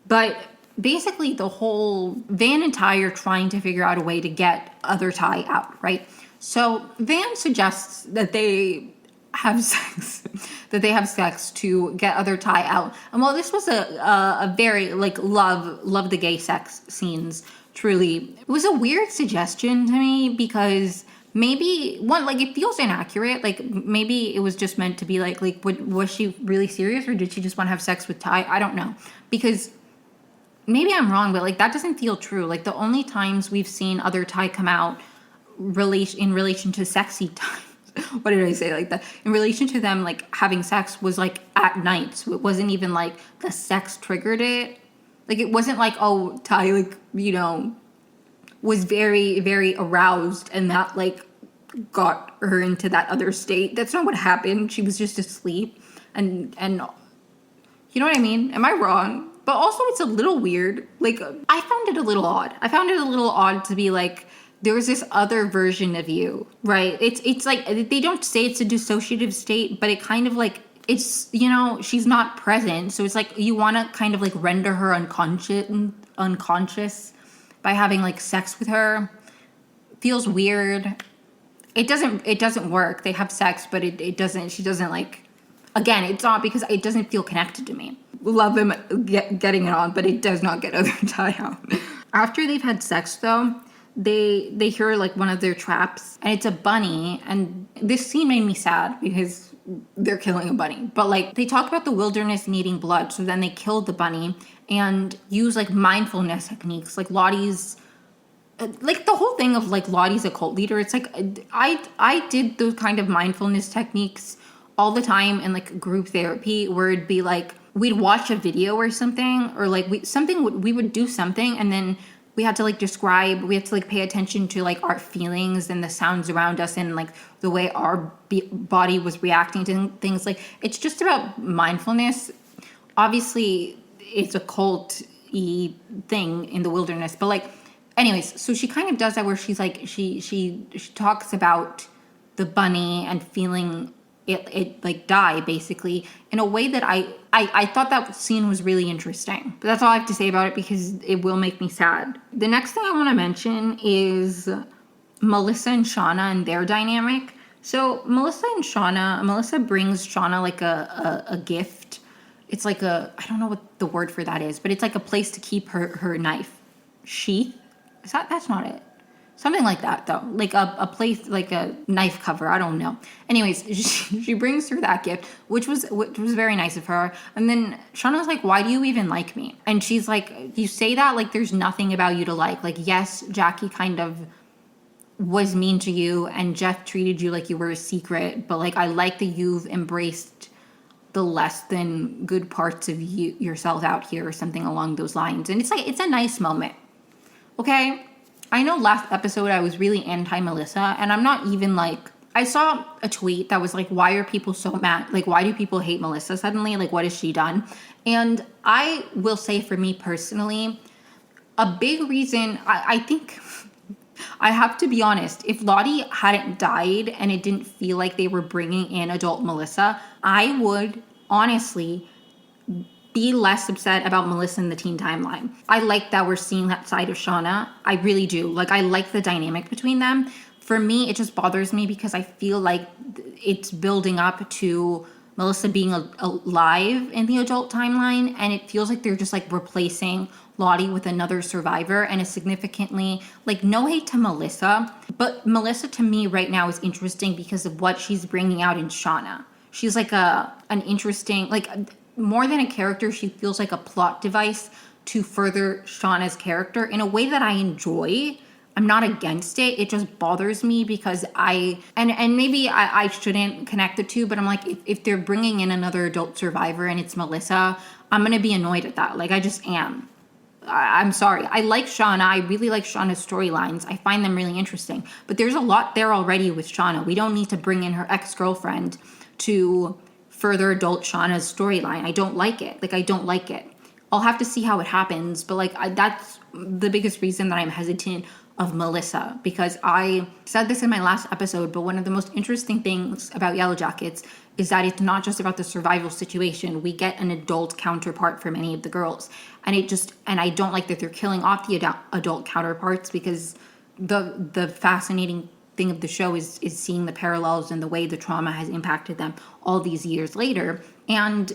But basically the whole Van and Ty are trying to figure out a way to get other Ty out, right? So Van suggests that they have sex to get other Ty out. And while this was a very like love the gay sex scenes, truly, it was a weird suggestion to me, because maybe one, like, it feels inaccurate. Like maybe it was just meant to be like was she really serious, or did she just want to have sex with Ty? I don't know, because maybe I'm wrong, but like that doesn't feel true. Like the only times we've seen other Ty come out in relation to sexy time. What did I say? Like that in relation to them like having sex was like at night, so it wasn't even like the sex triggered it. Like it wasn't like, oh, Ty, like, you know, was very very aroused and that like got her into that other state. That's not what happened. She was just asleep, and you know what I mean? Am I wrong? But also it's a little weird. Like I found it a little odd. I found it a little odd to be like, there's this other version of you, right? It's like, they don't say it's a dissociative state, but it kind of like, it's, you know, she's not present. So it's like, you want to kind of like render her unconscious by having like sex with her. Feels weird. It doesn't work. They have sex, but it doesn't, she doesn't like, again, it's not, because it doesn't feel connected to me. Love him getting it on, but it does not get other Ty out. After they've had sex though, they hear like one of their traps, and it's a bunny, and this scene made me sad because they're killing a bunny. But like they talk about the wilderness needing blood, so then they kill the bunny and use like mindfulness techniques. Like Lottie's, like the whole thing of like Lottie's a cult leader. It's like I did those kind of mindfulness techniques all the time in like group therapy, where it'd be like we'd watch a video or something, or like we would do something, and then we had to like describe, we had to like pay attention to like our feelings and the sounds around us and like the way our body was reacting to things. Like it's just about mindfulness. Obviously it's a cult-y thing in the wilderness, but like anyways, so she kind of does that where she's like, she talks about the bunny and feeling it like die basically in a way that I thought that scene was really interesting. But that's all I have to say about it, because it will make me sad. The next thing I want to mention is Melissa and Shauna and their dynamic. So Melissa brings Shauna like a gift. It's like I don't know what the word for that is, but it's like a place to keep her knife sheath. That's not it. Something like that, though. Like a place, like a knife cover. I don't know. Anyways, she brings her that gift, which was very nice of her. And then Shauna's like, why do you even like me? And she's like, you say that like there's nothing about you to like. Like, yes, Jackie kind of was mean to you and Jeff treated you like you were a secret. But like, I like that you've embraced the less than good parts of yourself out here or something along those lines. And it's like, it's a nice moment. Okay? I know last episode I was really anti-Melissa, and I'm not even like, I saw a tweet that was like, why are people so mad? Like, why do people hate Melissa suddenly? Like, what has she done? And I will say for me personally, a big reason, I think, I have to be honest, if Lottie hadn't died and it didn't feel like they were bringing in adult Melissa, I would honestly be less upset about Melissa in the teen timeline. I like that we're seeing that side of Shauna. I really do. Like, I like the dynamic between them. For me, it just bothers me because I feel like it's building up to Melissa being alive in the adult timeline, and it feels like they're just like replacing Lottie with another survivor, and it's significantly, like, no hate to Melissa, but Melissa to me right now is interesting because of what she's bringing out in Shauna. She's like an interesting, like, more than a character, she feels like a plot device to further Shauna's character in a way that I enjoy. I'm not against it. It just bothers me because and maybe I shouldn't connect the two, but I'm like, if they're bringing in another adult survivor and it's Melissa, I'm going to be annoyed at that. Like, I just am. I'm sorry. I like Shauna. I really like Shauna's storylines. I find them really interesting. But there's a lot there already with Shauna. We don't need to bring in her ex-girlfriend to further adult Shauna's storyline. I don't like it. Like, I don't like it. I'll have to see how it happens. But, like, that's the biggest reason that I'm hesitant of Melissa. Because I said this in my last episode, but one of the most interesting things about Yellowjackets is that it's not just about the survival situation. We get an adult counterpart for many of the girls. And I don't like that they're killing off the adult counterparts, because the fascinating thing of the show is seeing the parallels and the way the trauma has impacted them all these years later. And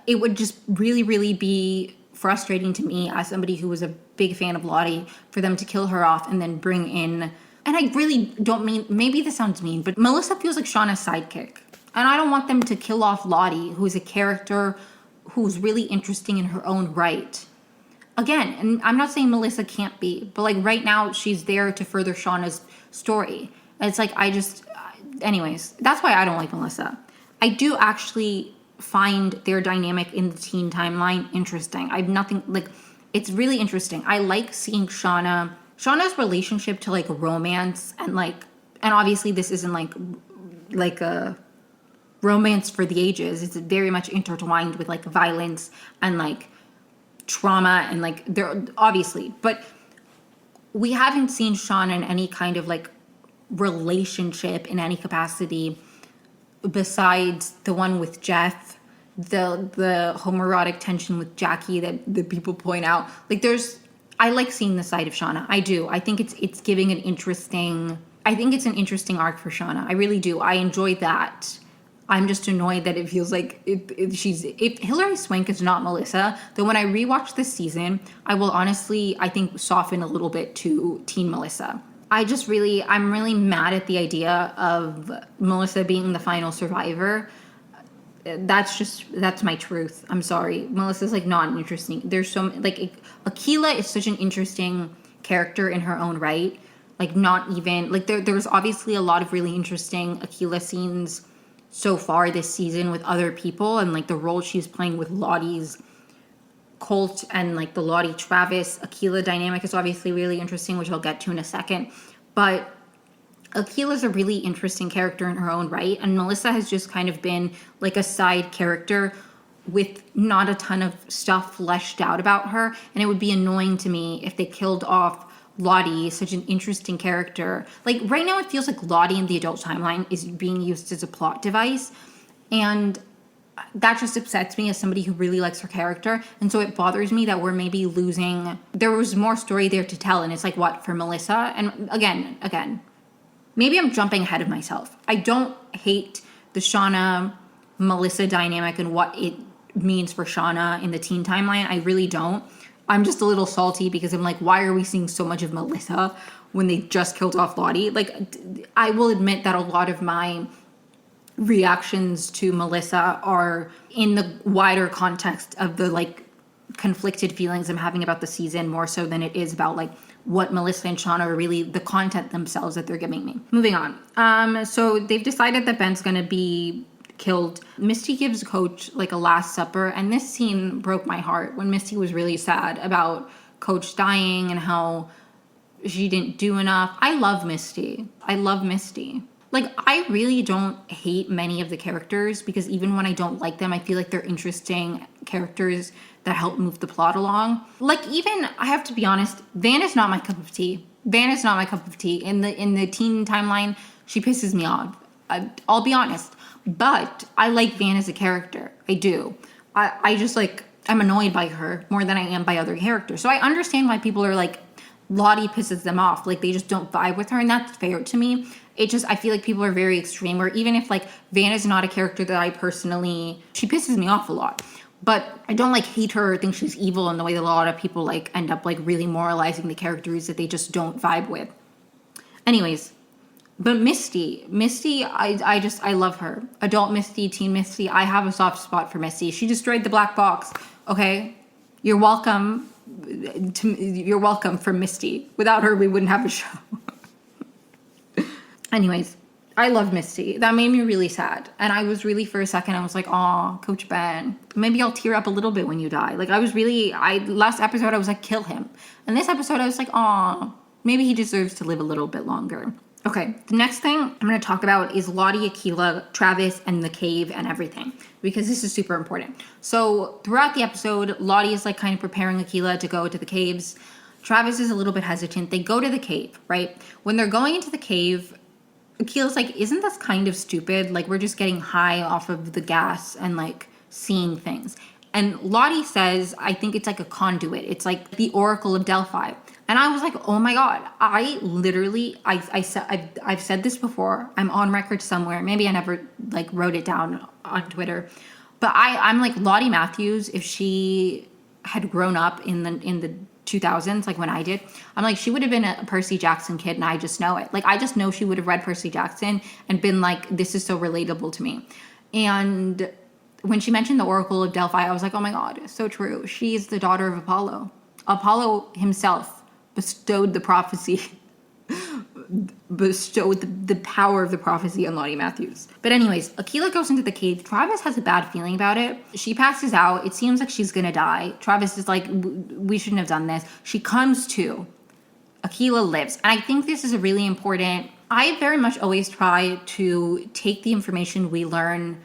it would just really, really be frustrating to me as somebody who was a big fan of Lottie for them to kill her off and then bring in, and I really don't mean, maybe this sounds mean, but Melissa feels like Shauna's sidekick. And I don't want them to kill off Lottie, who's a character who's really interesting in her own right. Again, and I'm not saying Melissa can't be, but like right now she's there to further Shauna's story. And it's like, anyways, that's why I don't like Melissa. I do actually find their dynamic in the teen timeline interesting. It's really interesting. I like seeing Shauna's relationship to like romance and obviously this isn't like a romance for the ages. It's very much intertwined with like violence and like trauma and like they're obviously, but we haven't seen Shauna in any kind of like relationship in any capacity besides the one with Jeff, the homoerotic tension with Jackie that the people point out. Like I like seeing the side of Shauna. I do. I think it's giving an interesting arc for Shauna. I really do. I enjoy that. I'm just annoyed that it feels like if Hilary Swank is not Melissa, then when I rewatch this season, I will honestly, I think, soften a little bit to teen Melissa. I'm really mad at the idea of Melissa being the final survivor. That's my truth. I'm sorry. Melissa's like not interesting. There's so like Akilah is such an interesting character in her own right. Like not even like there's obviously a lot of really interesting Akilah scenes so far this season with other people and like the role she's playing with Lottie's Colt and like the Lottie Travis Akilah dynamic is obviously really interesting, which I'll get to in a second. But Akilah's a really interesting character in her own right, and Melissa has just kind of been like a side character with not a ton of stuff fleshed out about her, and it would be annoying to me if they killed off Lottie, such an interesting character. Like right now it feels like Lottie in the adult timeline is being used as a plot device, and that just upsets me as somebody who really likes her character. And so it bothers me that we're maybe losing, there was more story there to tell, and it's like, what, for Melissa? And again, maybe I'm jumping ahead of myself. I don't hate the Shauna Melissa dynamic and what it means for Shauna in the teen timeline. I really don't. I'm just a little salty because I'm like, why are we seeing so much of Melissa when they just killed off Lottie. Like, I will admit that a lot of my reactions to Melissa are in the wider context of the like conflicted feelings I'm having about the season, more so than it is about like what Melissa and Shauna are really, the content themselves that they're giving me. Moving on. So they've decided that Ben's gonna be killed. Misty gives Coach like a last supper, and this scene broke my heart when Misty was really sad about Coach dying and how she didn't do enough. I love Misty. Like, I really don't hate many of the characters, because even when I don't like them, I feel like they're interesting characters that help move the plot along. Like, even, I have to be honest, Van is not my cup of tea. In the teen timeline, she pisses me off. I'll be honest. But I like Van as a character. I do. I just, like, I'm annoyed by her more than I am by other characters. So I understand why people are like, Lottie pisses them off. Like, they just don't vibe with her, and that's fair to me. It just, I feel like people are very extreme, where even if, like, Van is not a character that I personally, she pisses me off a lot. But I don't, like, hate her or think she's evil in the way that a lot of people, like, end up, like, really moralizing the characters that they just don't vibe with. Anyways, but Misty, I love her. Adult Misty, teen Misty, I have a soft spot for Misty. She destroyed the black box, okay? You're welcome from Misty. Without her, we wouldn't have a show. Anyways, I love Misty. That made me really sad. And I was really, for a second, I was like, aw, Coach Ben. Maybe I'll tear up a little bit when you die. Like, last episode, I was like, kill him. And this episode, I was like, aw, maybe he deserves to live a little bit longer. Okay, the next thing I'm going to talk about is Lottie, Akilah, Travis, and the cave and everything, because this is super important. So throughout the episode, Lottie is like kind of preparing Akilah to go to the caves. Travis is a little bit hesitant. They go to the cave, right? When they're going into the cave, Akilah's like, isn't this kind of stupid? Like, we're just getting high off of the gas and like seeing things. And Lottie says, I think it's like a conduit. It's like the Oracle of Delphi. And I was like, oh my God, I've said this before. I'm on record somewhere. Maybe I never like wrote it down on Twitter. But I'm like, Lottie Matthews, if she had grown up in the 2000s, like when I did, I'm like, she would have been a Percy Jackson kid, and I just know it. Like, I just know she would have read Percy Jackson and been like, this is so relatable to me. And when she mentioned the Oracle of Delphi, I was like, oh my God, it's so true. She's the daughter of Apollo. Apollo himself bestowed the prophecy, bestowed the power of the prophecy on Lottie Matthews. But anyways, Akilah goes into the cave. Travis has a bad feeling about it. She passes out. It seems like she's gonna die. Travis is like, we shouldn't have done this. She comes to. Akilah lives. And I think this is a really important, I very much always try to take the information we learn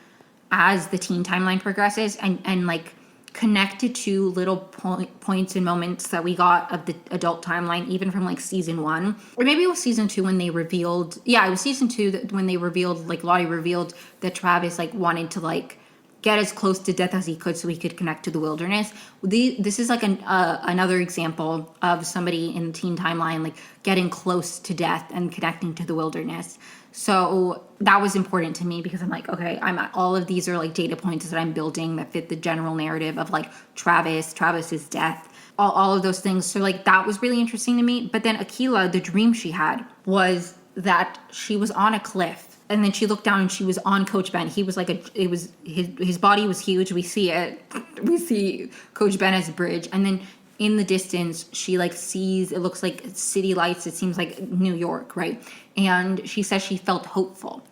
as the teen timeline progresses and like connect it to little points and moments that we got of the adult timeline, even from like season 1, or maybe it was season 2 when they revealed, it was season 2 when they revealed, like Lottie revealed that Travis like wanted to like get as close to death as he could so he could connect to the wilderness. This is like another example of somebody in the teen timeline like getting close to death and connecting to the wilderness. So that was important to me, because I'm like, okay, all of these are like data points that I'm building that fit the general narrative of like Travis's death, all of those things. So like that was really interesting to me. But then Akilah, the dream she had was that she was on a cliff, and then she looked down and she was on Coach Ben. He was like his body was huge. We see it. We see Coach Ben as a bridge, and then in the distance, she like sees, it looks like city lights. It seems like New York, right? And she says she felt hopeful.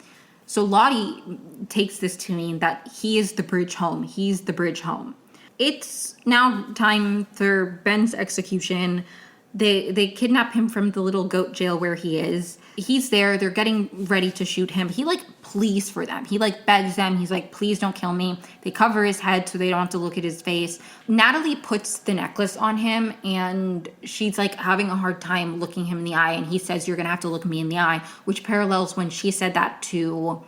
So Lottie takes this to mean that he is the bridge home. He's the bridge home. It's now time for Ben's execution. They kidnap him from the little goat jail where he is. He's there. They're getting ready to shoot him. He like pleads for them. He like begs them. He's like, please don't kill me. They cover his head so they don't have to look at his face. Natalie puts the necklace on him, and she's like having a hard time looking him in the eye. And he says, you're going to have to look me in the eye, which parallels when she said that to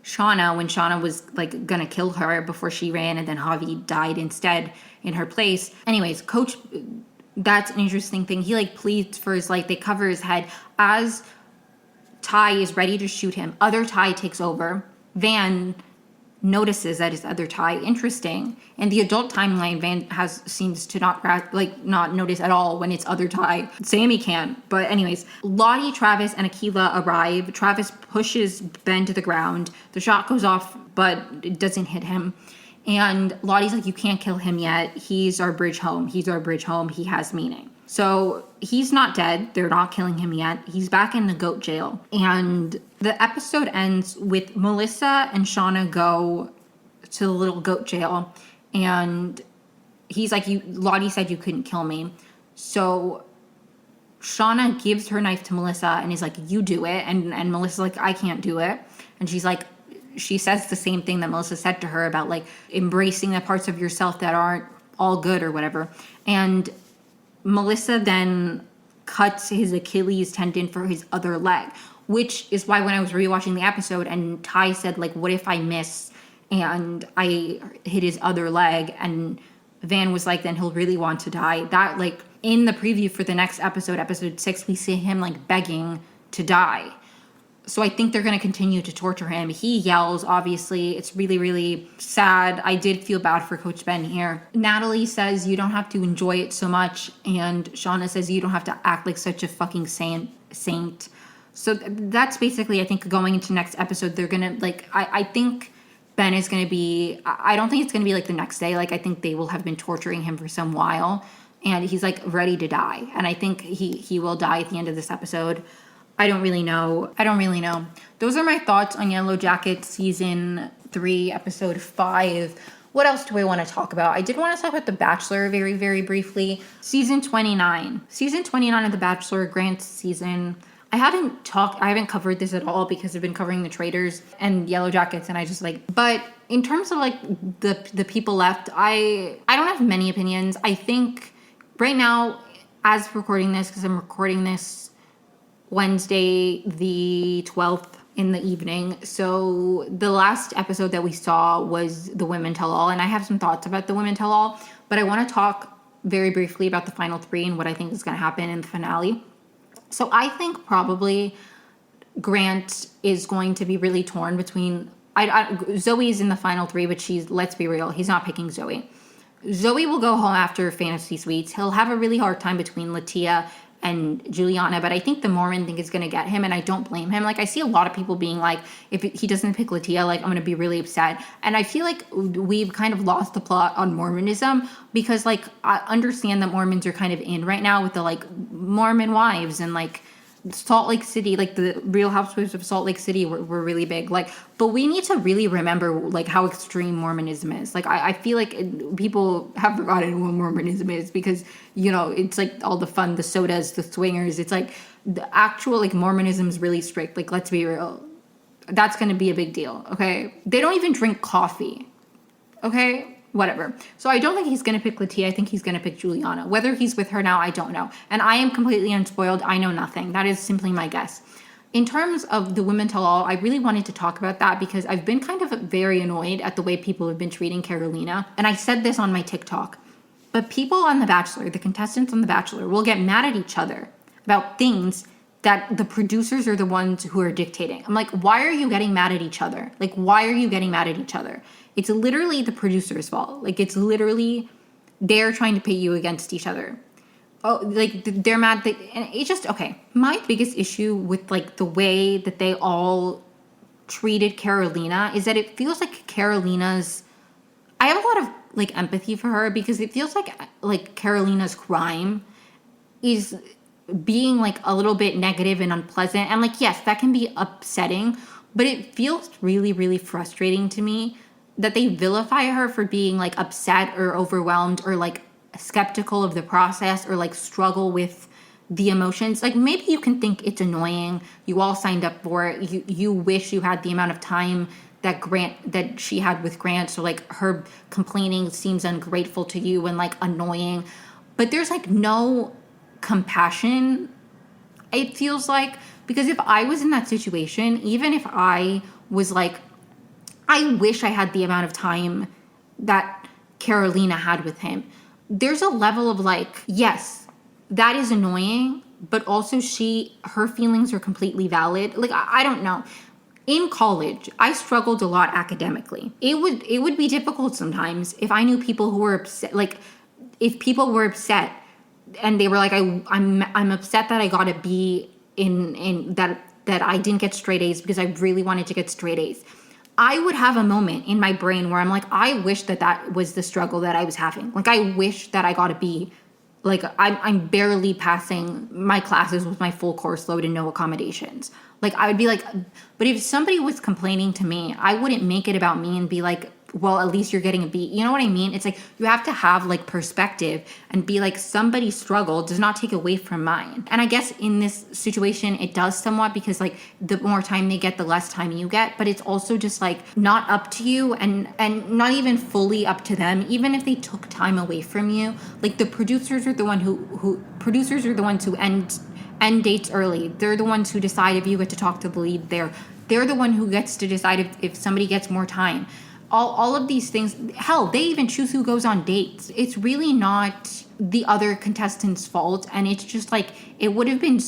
Shauna, when Shauna was like going to kill her before she ran, and then Javi died instead in her place. Anyways, Coach, that's an interesting thing. He like pleads for his life. They cover his head. As Ty is ready to shoot him, other Ty takes over. Van notices that his other tie interesting. And the adult timeline, Van seems to not notice at all when it's other tie. Sammy can. But anyways, Lottie, Travis, and Akilah arrive. Travis pushes Ben to the ground. The shot goes off, but it doesn't hit him. And Lottie's like, you can't kill him yet. He's our bridge home. He's our bridge home. He has meaning. So he's not dead. They're not killing him yet. He's back in the goat jail. And the episode ends with Melissa and Shauna go to the little goat jail. And he's like, Lottie said you couldn't kill me. So Shauna gives her knife to Melissa and is like, you do it. And Melissa's like, I can't do it. And she's like, she says the same thing that Melissa said to her about like embracing the parts of yourself that aren't all good or whatever. And Melissa then cuts his Achilles tendon for his other leg, which is why when I was rewatching the episode and Ty said like, what if I miss and I hit his other leg? And Van was like, then he'll really want to die. That like in the preview for the next episode, episode 6, we see him like begging to die. So I think they're going to continue to torture him. He yells, obviously. It's really, really sad. I did feel bad for Coach Ben here. Natalie says you don't have to enjoy it so much. And Shauna says you don't have to act like such a fucking saint. So that's basically, I think, going into next episode, they're going to, like, I think Ben is going to be, I don't think it's going to be like the next day. Like, I think they will have been torturing him for some while. And he's, like, ready to die. And I think he will die at the end of this episode. I don't really know. Those are my thoughts on Yellowjackets season 3, episode 5. What else do I want to talk about? I did want to talk about The Bachelor very, very briefly. Season 29. Season 29 of The Bachelor, Grant's season. I haven't covered this at all because I've been covering the Traitors and Yellowjackets, and I just like, but in terms of like the people left, I don't have many opinions. I think right now, as recording this, because I'm recording this Wednesday the 12th in the evening. So the last episode that we saw was the Women Tell All, and I have some thoughts about the Women Tell All, but I want to talk very briefly about the final 3 and what I think is going to happen in the finale. So I think probably Grant is going to be really torn between Zoe's in the final 3, but let's be real, he's not picking Zoe. Zoe will go home after Fantasy Suites. He'll have a really hard time between Latia and Juliana, but I think the Mormon thing is going to get him, and I don't blame him. Like, I see a lot of people being like, if he doesn't pick Latia, like, I'm going to be really upset. And I feel like we've kind of lost the plot on Mormonism because, like, I understand that Mormons are kind of in right now with the, like, Mormon wives and, like, Salt Lake City, like the Real Housewives of Salt Lake City were really big. Like, but we need to really remember like how extreme Mormonism is. Like, I feel like people have forgotten what Mormonism is because, you know, it's like all the fun, the sodas, the swingers. It's like the actual like Mormonism is really strict. Like, let's be real. That's going to be a big deal. Okay. They don't even drink coffee. Okay. Whatever. So I don't think he's going to pick Latia. I think he's going to pick Juliana. Whether he's with her now, I don't know. And I am completely unspoiled. I know nothing. That is simply my guess. In terms of the Women Tell All, I really wanted to talk about that because I've been kind of very annoyed at the way people have been treating Carolina. And I said this on my TikTok. But people on The Bachelor, the contestants on The Bachelor, will get mad at each other about things that the producers are the ones who are dictating. I'm like, why are you getting mad at each other? Like, why are you getting mad at each other? It's literally the producer's fault. Like, it's literally they're trying to pit you against each other. Oh, like, they're mad. And it's just, okay. My biggest issue with, like, the way that they all treated Carolina is that it feels like Carolina's... I have a lot of, like, empathy for her because it feels like Carolina's crime is being, like, a little bit negative and unpleasant. And, like, yes, that can be upsetting, but it feels really, really frustrating to me that they vilify her for being, like, upset or overwhelmed or, like, skeptical of the process or, like, struggle with the emotions. Like, maybe you can think it's annoying. You all signed up for it. You wish you had the amount of time that she had with Grant. So, like, her complaining seems ungrateful to you and, like, annoying. But there's, like, no compassion, it feels like. Because if I was in that situation, even if I was, like, I wish I had the amount of time that Carolina had with him. There's a level of like, yes, that is annoying, but also her feelings are completely valid. Like, I don't know. in college, I struggled a lot academically. It would be difficult sometimes if I knew people who were upset, like if people were upset and they were like, I'm upset that I got a B in that I didn't get straight A's because I really wanted to get straight A's. I would have a moment in my brain where I'm like, I wish that was the struggle that I was having. Like, I wish that I got a B. Like, I'm barely passing my classes with my full course load and no accommodations. Like, I would be like, but if somebody was complaining to me, I wouldn't make it about me and be like, well, at least you're getting a B. You know what I mean? It's like, you have to have like perspective and be like, somebody's struggle does not take away from mine. And I guess in this situation, it does somewhat, because like the more time they get, the less time you get. But it's also just like not up to you, and not even fully up to them. Even if they took time away from you, like the producers are the ones who end dates early. They're the ones who decide if you get to talk to the lead. They're the one who gets to decide if somebody gets more time. All of these things, hell, they even choose who goes on dates. It's really not the other contestants' fault. And it's just like, it would have been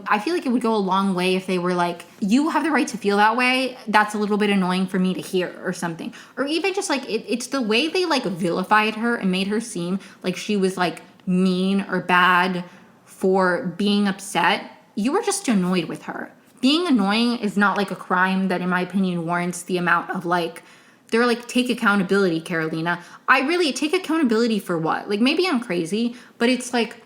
I feel like it would go a long way if they were like, you have the right to feel that way. That's a little bit annoying for me to hear, or something. Or even just like, it's the way they like vilified her and made her seem like she was like mean or bad for being upset. You were just annoyed with her. Being annoying is not like a crime that, in my opinion, warrants the amount of like, they're like, take accountability, Carolina. I really take accountability for what? Like, maybe I'm crazy, but it's like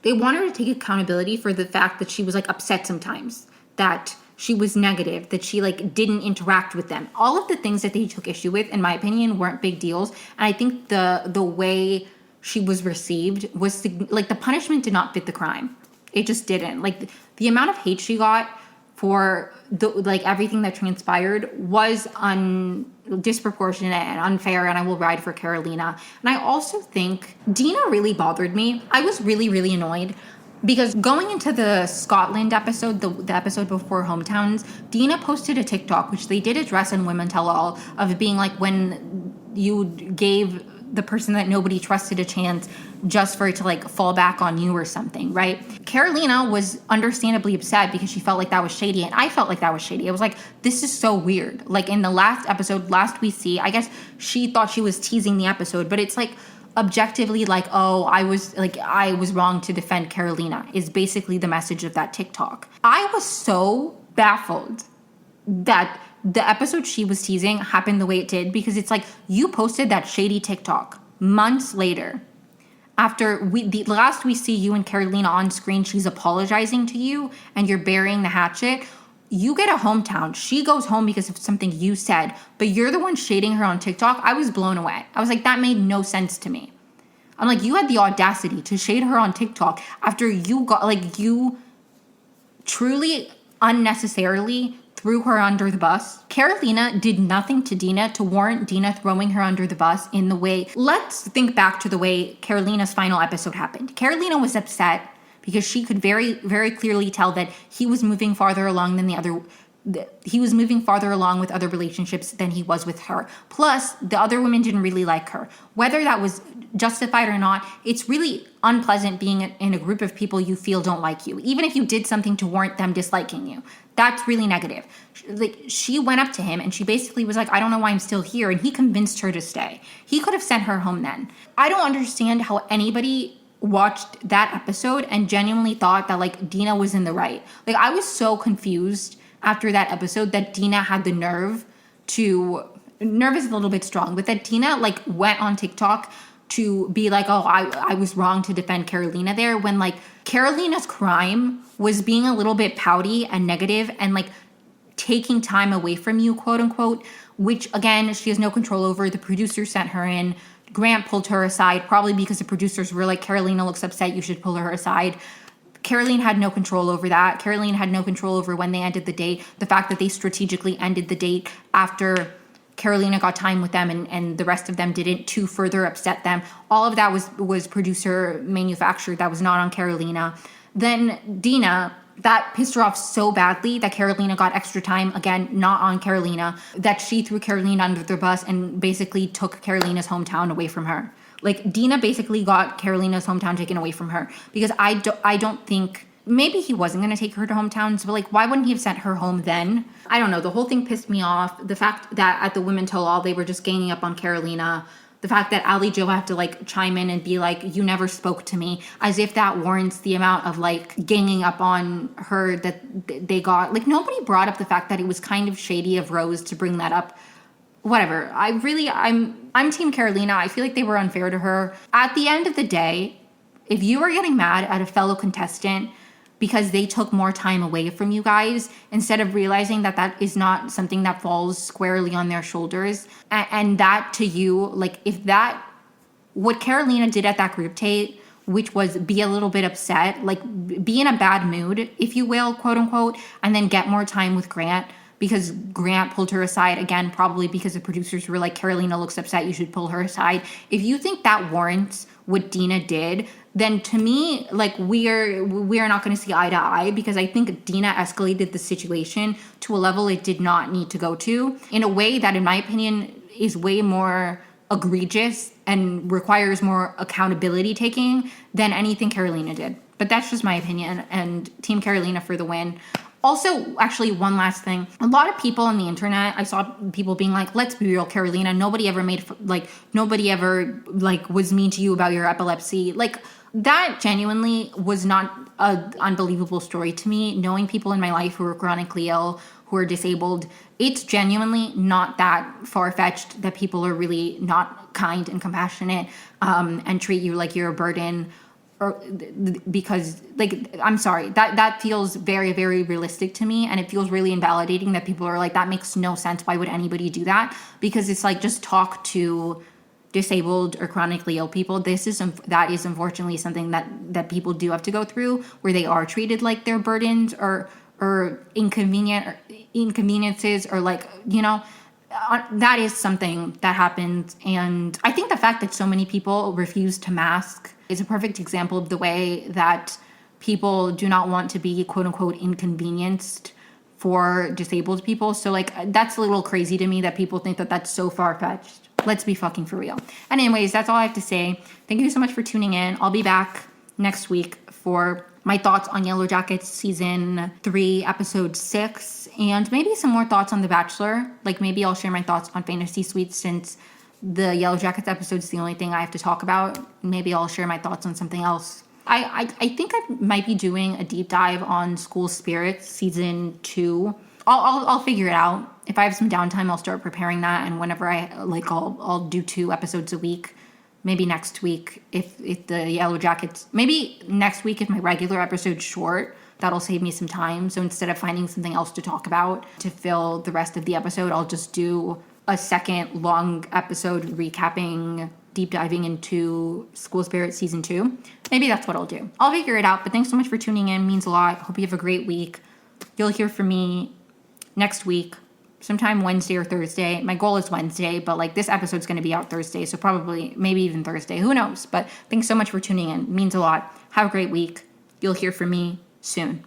they want her to take accountability for the fact that she was like upset sometimes, that she was negative, that she like didn't interact with them. All of the things that they took issue with, in my opinion, weren't big deals. And I think the way she was received was like, the punishment did not fit the crime. It just didn't. Like, the amount of hate she got for like everything that transpired was disproportionate and unfair, and I will ride for Carolina. And I also think Dina really bothered me. I was really, really annoyed because going into the Scotland episode, the episode before Hometowns, Dina posted a TikTok, which they did address in Women Tell All, of being like, when you gave the person that nobody trusted a chance just for it to like fall back on you or something, right? Carolina was understandably upset because she felt like that was shady, and I felt like that was shady. I was like, this is so weird. Like, in the last episode, last we see, I guess she thought she was teasing the episode, but it's like objectively like, oh, I was wrong to defend Carolina, is basically the message of that TikTok. I was so baffled that the episode she was teasing happened the way it did, because it's like, you posted that shady TikTok months later. After the last we see you and Carolina on screen, she's apologizing to you and you're burying the hatchet. You get a hometown. She goes home because of something you said, but you're the one shading her on TikTok. I was blown away. I was like, that made no sense to me. I'm like, you had the audacity to shade her on TikTok after you truly unnecessarily threw her under the bus. Carolina did nothing to Dina to warrant Dina throwing her under the bus in the way. Let's think back to the way Carolina's final episode happened. Carolina was upset because she could very, very clearly tell that he was moving farther along with other relationships than he was with her. Plus, the other women didn't really like her. Whether that was justified or not, it's really unpleasant being in a group of people you feel don't like you, even if you did something to warrant them disliking you. That's really negative. Like, she went up to him and she basically was like, I don't know why I'm still here. And he convinced her to stay. He could have sent her home then. I don't understand how anybody watched that episode and genuinely thought that like Dina was in the right. Like, I was so confused after that episode that Dina had the nerve is a little bit strong, but that Dina like went on TikTok to be like, oh, I was wrong to defend Carolina there, when like Carolina's crime was being a little bit pouty and negative and like taking time away from you, quote unquote, which again, she has no control over. The producer sent her in. Grant pulled her aside, probably because the producers were like, Carolina looks upset, you should pull her aside. Caroline had no control over that. Caroline had no control over when they ended the date. The fact that they strategically ended the date after Carolina got time with them and the rest of them didn't, to further upset them. All of that was producer manufactured. That was not on Carolina. Then Dina, that pissed her off so badly that Carolina got extra time, again, not on Carolina, that she threw Carolina under the bus and basically took Carolina's hometown away from her. Like, Dina basically got Carolina's hometown taken away from her, because I don't think maybe he wasn't going to take her to hometowns, but like, why wouldn't he have sent her home then? I don't know. The whole thing pissed me off. The fact that at the women tell all, they were just ganging up on Carolina. The fact that Ally Jo had to like chime in and be like, you never spoke to me, as if that warrants the amount of like ganging up on her that they got. Like, nobody brought up the fact that it was kind of shady of Rose to bring that up. Whatever. I'm Team Carolina. I feel like they were unfair to her. At the end of the day, if you are getting mad at a fellow contestant because they took more time away from you guys, instead of realizing that that is not something that falls squarely on their shoulders, and that to you, like, if that, what Carolina did at that group date, which was be a little bit upset, like be in a bad mood, if you will, quote unquote, and then get more time with Grant, because Grant pulled her aside, again, probably because the producers were like, Carolina looks upset, you should pull her aside. If you think that warrants what Dina did, then to me, like, we are not going to see eye to eye, because I think Dina escalated the situation to a level it did not need to go to, in a way that, in my opinion, is way more egregious and requires more accountability taking than anything Carolina did. But that's just my opinion, and Team Carolina for the win. Also, actually, one last thing. A lot of people on the internet, I saw people being like, let's be real, Carolina, nobody ever was mean to you about your epilepsy. Like, that genuinely was not an unbelievable story to me. Knowing people in my life who are chronically ill, who are disabled, it's genuinely not that far-fetched that people are really not kind and compassionate, and treat you like you're a burden. Or because, like, I'm sorry, that feels very, very realistic to me, and it feels really invalidating that people are like, that makes no sense, why would anybody do that? Because it's like, just talk to disabled or chronically ill people. That is unfortunately something that people do have to go through, where they are treated like they're burdens or inconveniences, or like, you know, that is something that happens. And I think the fact that so many people refuse to mask is a perfect example of the way that people do not want to be, quote unquote, inconvenienced for disabled people. So, like, that's a little crazy to me that people think that that's so far-fetched. Let's be fucking for real. And anyways, that's all I have to say. Thank you so much for tuning in. I'll be back next week for my thoughts on Yellowjackets season 3, episode 6, and maybe some more thoughts on The Bachelor. Like, maybe I'll share my thoughts on Fantasy Suites, since the Yellowjackets episode is the only thing I have to talk about. Maybe I'll share my thoughts on something else. I think I might be doing a deep dive on School Spirits season 2. I'll figure it out. If I have some downtime, I'll start preparing that, and whenever I'll do 2 episodes a week. Maybe next week if the Yellowjackets, maybe next week if my regular episode's short, that'll save me some time. So instead of finding something else to talk about to fill the rest of the episode, I'll just do a second long episode recapping, deep diving into School Spirit season 2. Maybe that's what I'll do. I'll figure it out. But thanks so much for tuning in. It means a lot. Hope you have a great week. You'll hear from me next week, sometime Wednesday or Thursday. My goal is Wednesday, but like, this episode's going to be out Thursday, so probably maybe even Thursday. Who knows? But thanks so much for tuning in. It means a lot. Have a great week. You'll hear from me soon.